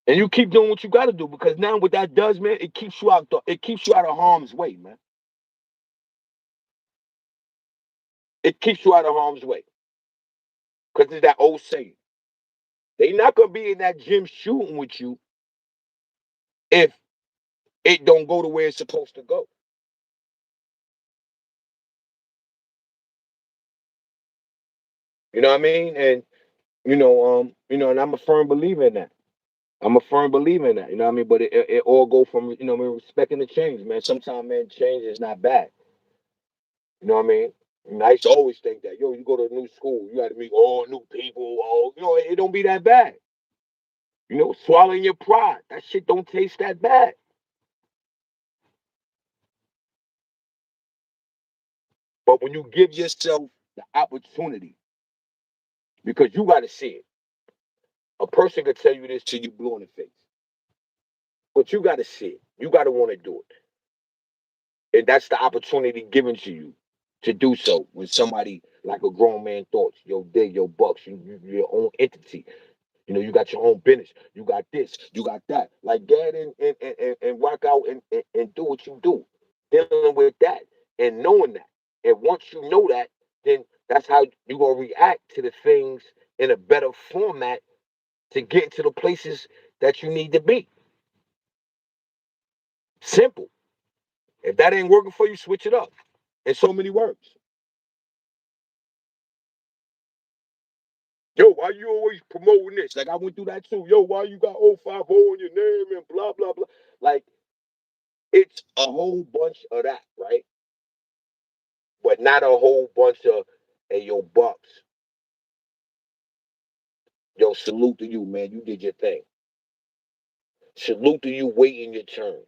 And you keep doing what you gotta do because now what that does, man, it keeps you out of harm's way, man. It keeps you out of harm's way. Because it's that old saying. They not gonna be in that gym shooting with you if it don't go to where it's supposed to go. You know what I mean? And and I'm a firm believer in that. I'm a firm believer in that. You know what I mean? But it all go from respecting the change, man. Sometimes, man, change is not bad. You know what I mean? And I used to always think that, you go to a new school, you got to meet all new people. All it don't be that bad. Swallowing your pride. That shit don't taste that bad. But when you give yourself the opportunity, because you got to see it. A person could tell you this till you blue in the face, but you got to see it. You got to want to do it. And that's the opportunity given to you to do so when somebody like a grown man thoughts, dig your bucks, you're your own entity. You got your own business. You got this, you got that. Like get and rock out and do what you do. Dealing with that and knowing that. And once you know that, then that's how you're gonna react to the things in a better format to get to the places that you need to be. Simple. If that ain't working for you, switch it up. In so many words. Yo, why you always promoting this? Like I went through that too. Yo, why you got 050 on your name and blah blah blah. Like it's a whole bunch of that, right? But not a whole bunch of hey yo bucks. Yo, salute to you, man. You did your thing. Salute to you waiting your turn.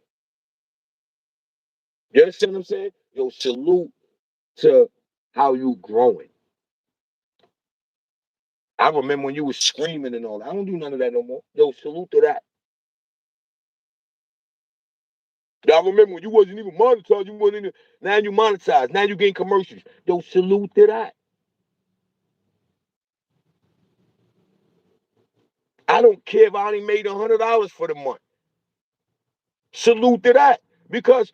You understand what I'm saying? Yo, salute to how you growing. I remember when you was screaming and all that. I don't do none of that no more. Yo, salute to that. I remember when you wasn't even monetized. You wasn't even, now you monetize. Now you getting commercials. Yo, salute to that. I don't care if I only made $100 for the month. Salute to that. Because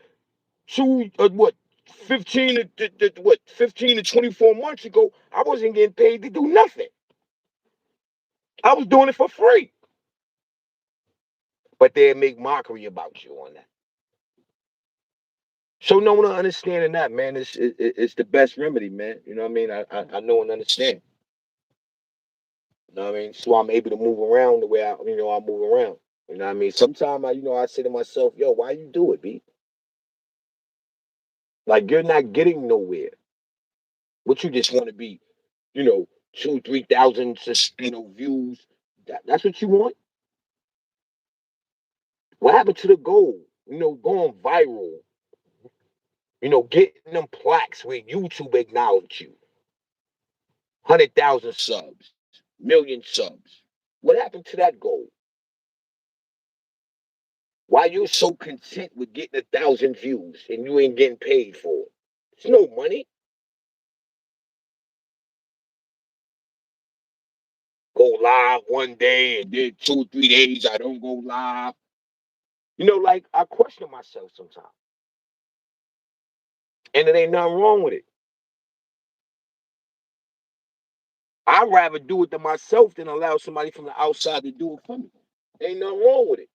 two what 15 to 24 months ago, I wasn't getting paid to do nothing. I was doing it for free. But they make mockery about you on that. So no one understanding that, man, it's the best remedy, man. You know what I mean? I know and understand. You know what I mean? So I'm able to move around the way I move around. You know what I mean? Sometimes I say to myself, yo, why you do it, B? Like you're not getting nowhere. What you just want to be, you know, 2, 3 thousand, views. That's what you want. What happened to the goal? Going viral. Getting them plaques where YouTube acknowledge you. 100,000 subs, million subs. What happened to that goal? Why you so content with getting 1,000 views and you ain't getting paid for it? It's no money. Go live one day and then 2, 3 days I don't go live. Like I question myself sometimes. And it ain't nothing wrong with it. I'd rather do it to myself than allow somebody from the outside to do it for me. Ain't nothing wrong with it.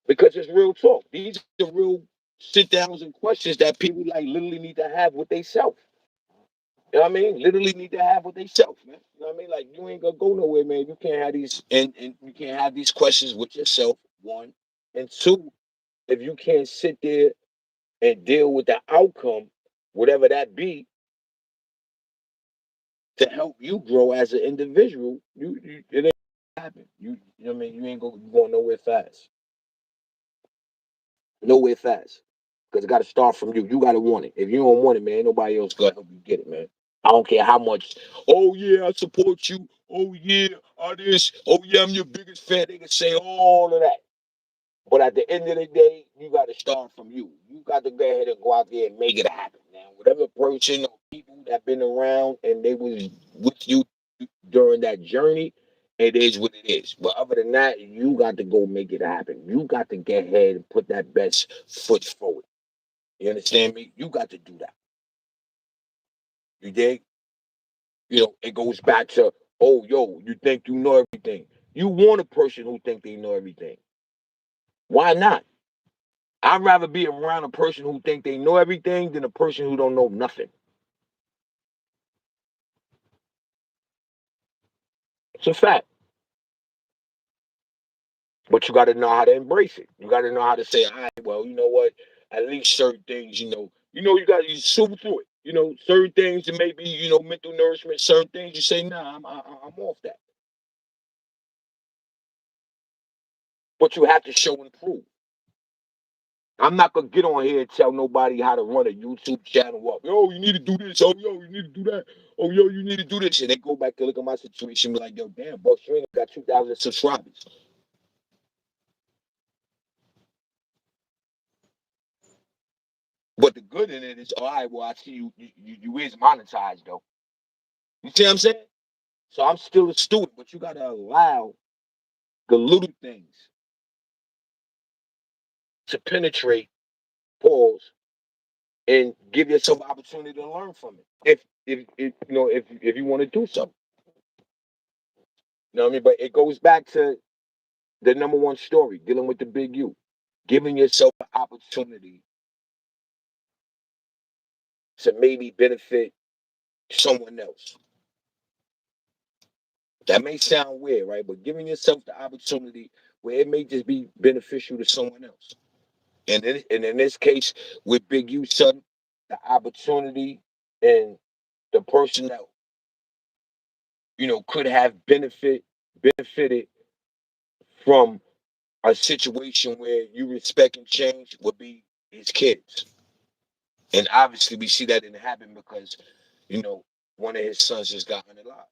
Because it's real talk. These are real sit downs and questions that people like literally need to have with themselves. You know what I mean? Literally need to have with themselves, man. You know what I mean? Like you ain't gonna go nowhere, man. You can't have these and you can't have these questions with yourself, one. And two, if you can't sit there and deal with the outcome, whatever that be, to help you grow as an individual, it ain't happen. You know what I mean? You ain't going nowhere fast. Nowhere fast. Because it got to start from you. You got to want it. If you don't want it, man, ain't nobody else gonna help you get it, man. I don't care how much. Oh yeah, I support you. Oh yeah, I this. Oh yeah, I'm your biggest fan. They can say all of that. But at the end of the day, you got to start from you. You got to go ahead and go out there and make it happen. Now, whatever person or people that been around and they was with you during that journey, it is what it is. But other than that, you got to go make it happen. You got to get ahead and put that best foot forward. You understand me? You got to do that. You dig? It goes back to, oh, yo, you think you know everything. You want a person who think they know everything. Why not? I'd rather be around a person who think they know everything than a person who don't know nothing. It's a fact. But you got to know how to embrace it. You got to know how to say, all right, well, you know what? At least certain things, you got to super through it. Certain things that may be, mental nourishment. Certain things you say, nah, I'm off that. But you have to show and prove. I'm not gonna get on here and tell nobody how to run a YouTube channel up. Yo, you need to do this. Oh, yo, you need to do that. Oh, yo, you need to do this. And they go back to look at my situation and be like, yo, damn, Bucks, you ain't got 2,000 subscribers. But the good in it is, all right, well, I see you is monetized though. You see what I'm saying? So I'm still a student, but you gotta allow the little things to penetrate, pause, and give yourself an opportunity to learn from it. If you want to do something. You know what I mean? But it goes back to the number one story, dealing with the big U, giving yourself an opportunity to maybe benefit someone else. That may sound weird, right? But giving yourself the opportunity where it may just be beneficial to someone else. And in this case, with Big U, son, the opportunity and the person that could have benefited from a situation where you respect and change would be his kids. And obviously, we see that didn't happen because you know, one of his sons just got unalive.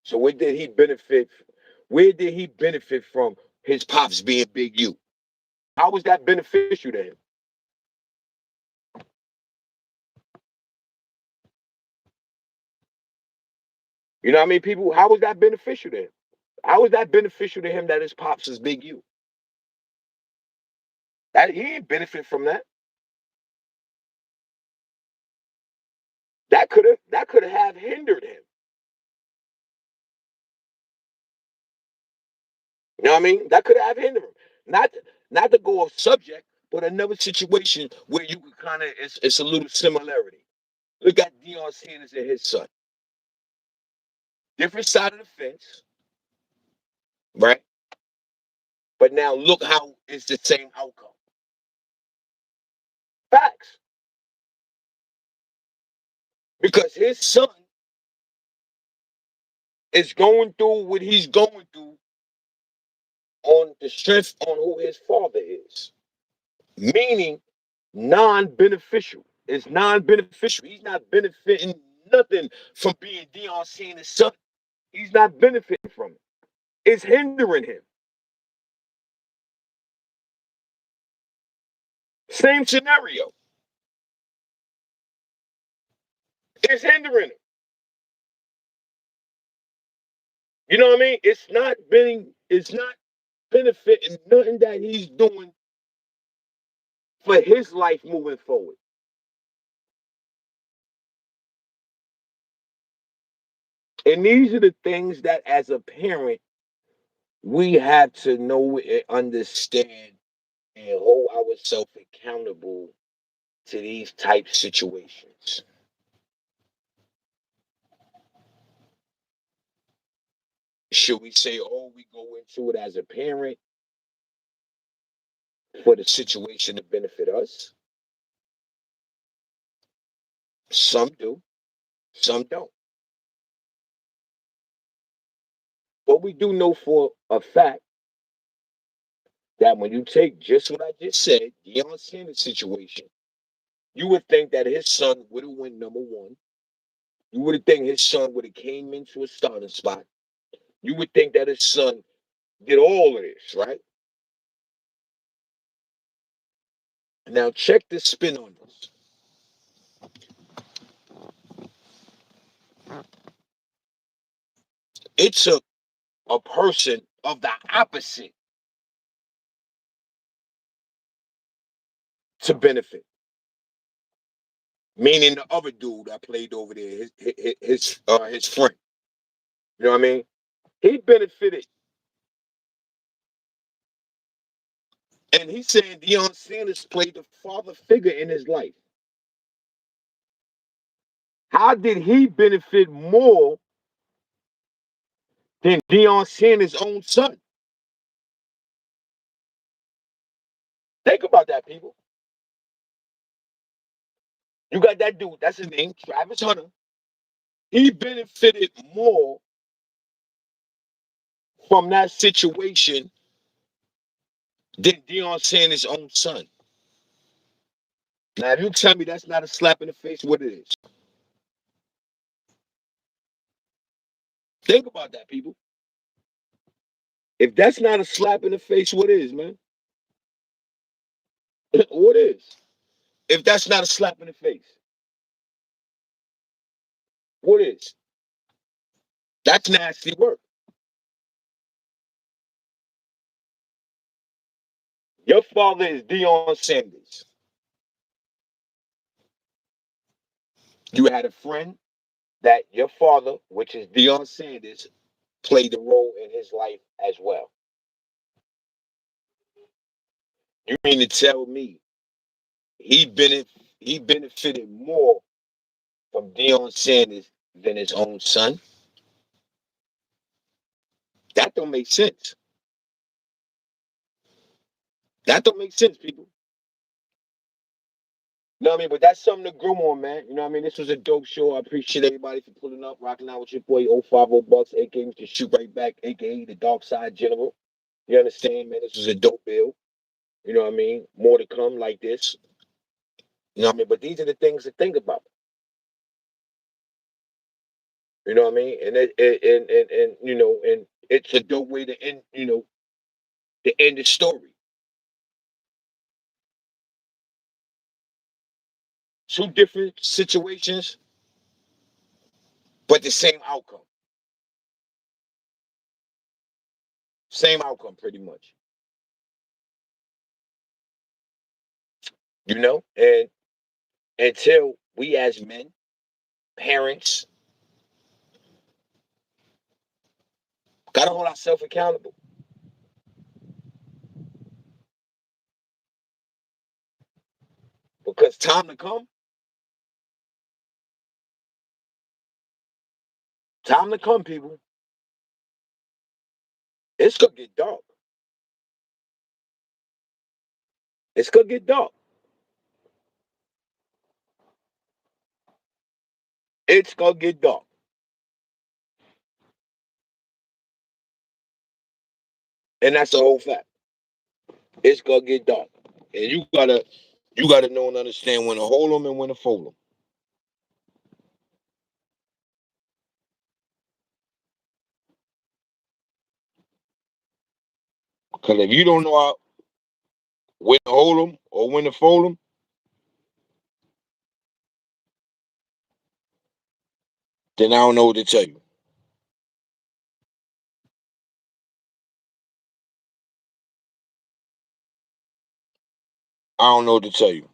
So where did he benefit? Where did he benefit from his pops being Big U? How was that beneficial to him? You know what I mean, people? How was that beneficial to him? How was that beneficial to him that his pops is Big U? That he didn't benefit from that. That could have hindered him. You know what I mean? That could have hindered him. Not to go off subject, but another situation where you could kind of it's a little similarity. Look at Deion Sanders and his son. Different side of the fence, right? But now look how it's the same outcome. Facts. Because his son is going through what he's going through on the strength on who his father is. Meaning non-beneficial. It's non-beneficial. He's not benefiting nothing from being Deion Sanders' son. He's not benefiting from it. It's hindering him. Same scenario. It's hindering him. You know what I mean? It's not benefiting nothing that he's doing for his life moving forward. And these are the things that as a parent we have to know and understand and hold ourselves accountable to these type situations. Should we say, oh, we go into it as a parent for the situation to benefit us? Some do, some don't. But we do know for a fact that when you take just what I just said, Deion Sanders situation, you would think that his son would have went number one. You would think his son would have came into a starting spot. You would think that his son did all of this, right? Now check the spin on this. It took a person of the opposite to benefit. Meaning the other dude that played over there, his friend. You know what I mean? He benefited. And he's saying Deion Sanders played the father figure in his life. How did he benefit more than Deion Sanders' own son? Think about that, people. You got that dude, that's his name, Travis Hunter. He benefited more from that situation than Deion Sanders' own son. Now, if you tell me that's not a slap in the face, what it is? Think about that, people. If that's not a slap in the face, what is, man? What is? If that's not a slap in the face, what is? That's nasty work. Your father is Deion Sanders. You had a friend that your father, which is Deion Sanders, played a role in his life as well. You mean to tell me he benefited more from Deion Sanders than his own son? That don't make sense. That don't make sense, people. You know what I mean? But that's something to grow on, man. You know what I mean? This was a dope show. I appreciate everybody for pulling up, rocking out with your boy 050BUCKS, aka Mr. Shoot Right Back, aka the Dark Side General. You understand, man? This was a dope bill. You know what I mean? More to come like this. You know what I mean? But these are the things to think about. You know what I mean? And you know, and it's a dope way to end, to end the story. Two different situations, but the same outcome. Same outcome, pretty much. You know, and until we as men, parents, gotta hold ourselves accountable. Because time to come, people, it's gonna get dark. It's gonna get dark. It's gonna get dark. And that's the whole fact. It's gonna get dark. And you gotta know and understand when to hold them and when to fold them. Because if you don't know when to hold them or when to fold them, then I don't know what to tell you. I don't know what to tell you.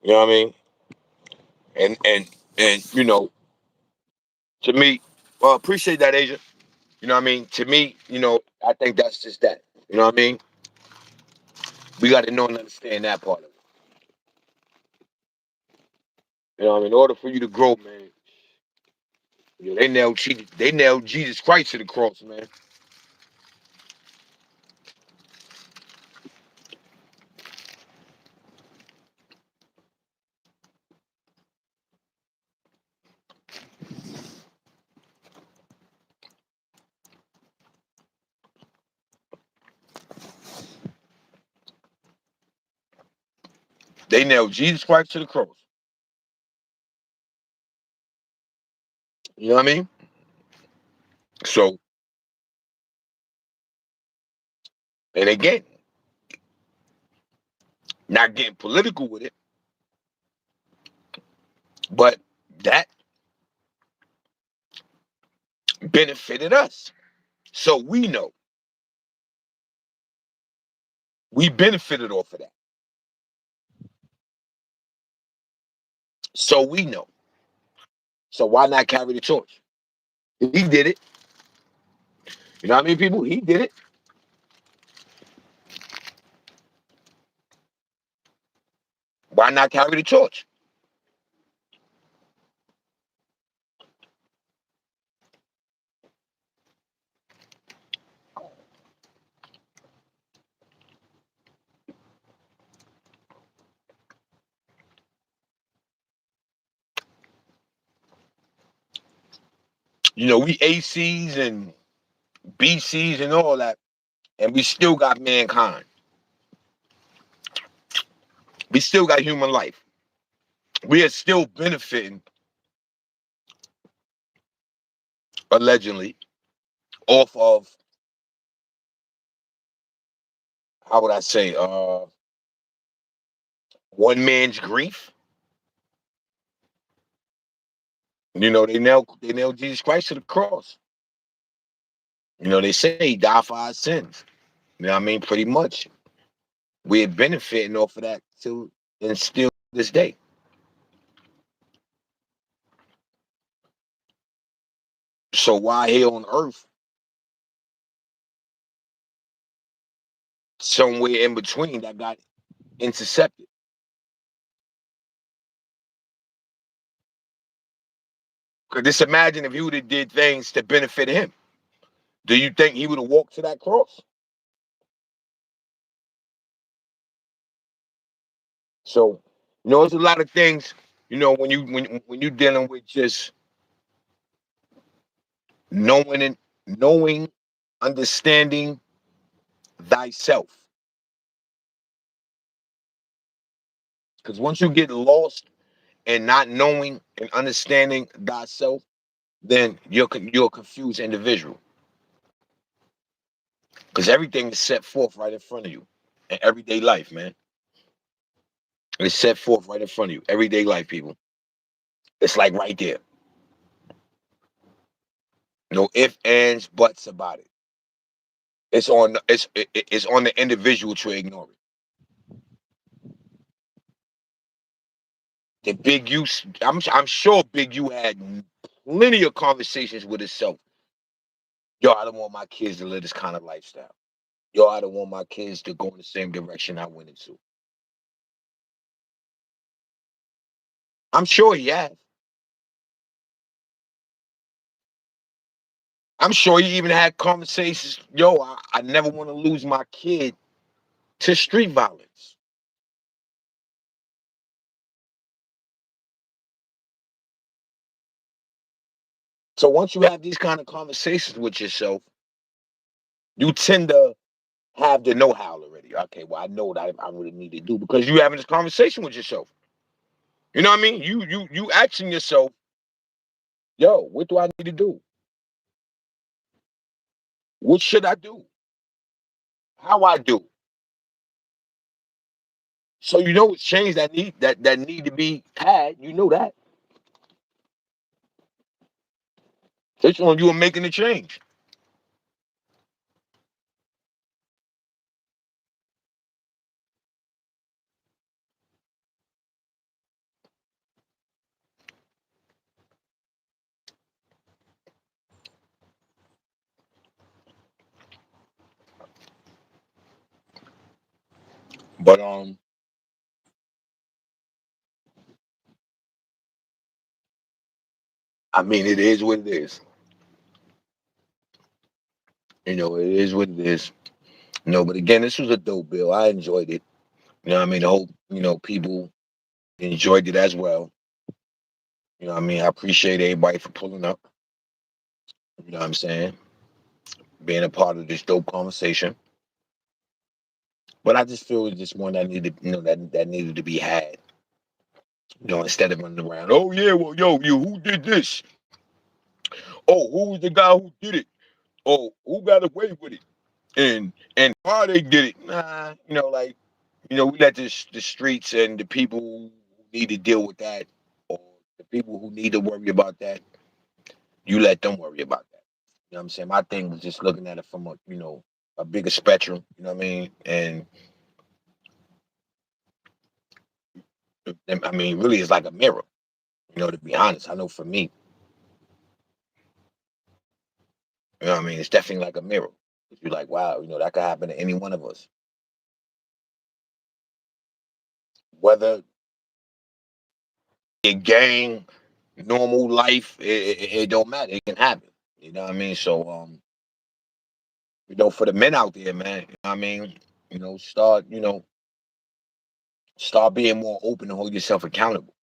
You know what I mean? And to me, well, appreciate that, Asia. You know what I mean? To me, I think that's just that. You know what I mean? We got to know and understand that part of it. You know what I mean? In order for you to grow, man, they nailed Jesus Christ to the cross, man. They nailed Jesus Christ to the cross. You know what I mean? So, and again, not getting political with it, but that benefited us. So we know we benefited off of that. So we know. So why not carry the torch? He did it. You know how many people? He did it. Why not carry the torch? You know, we ACs and BCs and all that, and we still got mankind. We still got human life. We are still benefiting, allegedly, off of, how would I say, one man's grief. You know, they nailed Jesus Christ to the cross. You know, they say he died for our sins. You know what I mean? Pretty much. We're benefiting off of that till and still this day. So why here on earth, somewhere in between that got intercepted? Because just imagine if he would have did things to benefit him. Do you think he would have walked to that cross? So, you know, there's a lot of things, you know, when you're dealing with just knowing and knowing, understanding thyself. Because once you get lost in not knowing and understanding thyself, then you're a confused individual. Because everything is set forth right in front of you in everyday life, man. It's set forth right in front of you. Everyday life, people. It's like right there. No ifs, ands, buts about it. It's on the individual to ignore it. The Big U, I'm sure Big U had plenty of conversations with himself. Yo, I don't want my kids to live this kind of lifestyle. Yo, I don't want my kids to go in the same direction I went into. I'm sure he has. I'm sure he even had conversations. Yo, I never want to lose my kid to street violence. So once you have these kind of conversations with yourself, you tend to have the know-how already. Okay, well, I know what I really need to do because you having this conversation with yourself. You know what I mean? You asking yourself, yo, what do I need to do? What should I do? How I do? So you know it's change that need to be had. You know that. It's on you making the change. But I mean it is what it is. You know, it is what it is. No, but again, this was a dope bill. I enjoyed it. You know what I mean? I hope, people enjoyed it as well. You know what I mean? I appreciate everybody for pulling up. You know what I'm saying? Being a part of this dope conversation. But I just feel it's just one that needed, that needed to be had. Instead of running around, oh yeah, well, yo, you who did this? Oh, who was the guy who did it? Oh, who got away with it? And why they did it? Nah, we let the streets and the people who need to deal with that, or the people who need to worry about that, you let them worry about that. You know what I'm saying? My thing was just looking at it from a bigger spectrum. You know what I mean? And I mean, really, it's like a mirror. To be honest, I know for me, what I mean? It's definitely like a mirror. You're like, wow, that could happen to any one of us. Whether a gang, normal life, it don't matter. It can happen. You know what I mean? So, for the men out there, man, you know what I mean? Start, start being more open and hold yourself accountable.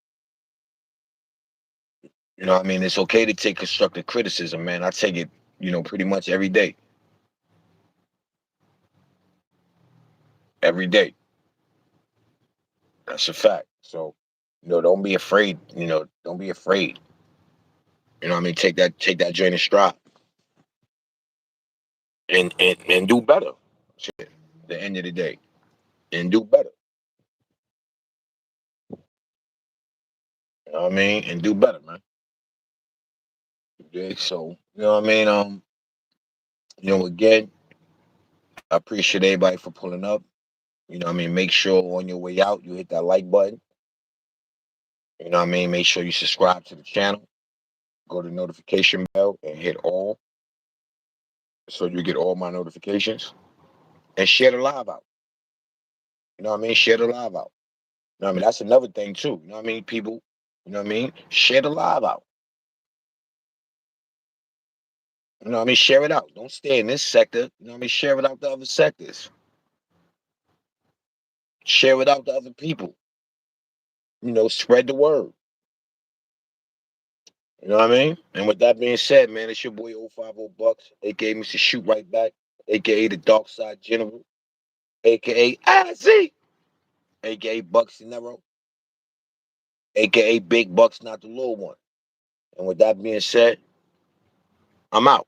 You know what I mean? It's okay to take constructive criticism, man. I take it, pretty much every day. Every day. That's a fact. So, don't be afraid. Don't be afraid. You know what I mean? Take that journey stride and do better. Shit, at the end of the day. And do better. You know what I mean? And do better, man. Okay, so, you know what I mean? Again, I appreciate everybody for pulling up. You know what I mean? Make sure on your way out you hit that like button. You know what I mean? Make sure you subscribe to the channel. Go to notification bell and hit all so you get all my notifications. And share the live out. You know what I mean? Share the live out. You know what I mean? That's another thing too. You know what I mean? People, you know what I mean? Share the live out. You know what I mean? Share it out. Don't stay in this sector. You know what I mean? Share it out to other sectors. Share it out to other people. Spread the word. You know what I mean? And with that being said, man, it's your boy 050BUCKS, aka Mr. Shoot Right Back, aka the Dark Side General, aka IZ, aka Bucks Nero, aka Big Bucks, not the little one. And with that being said, I'm out.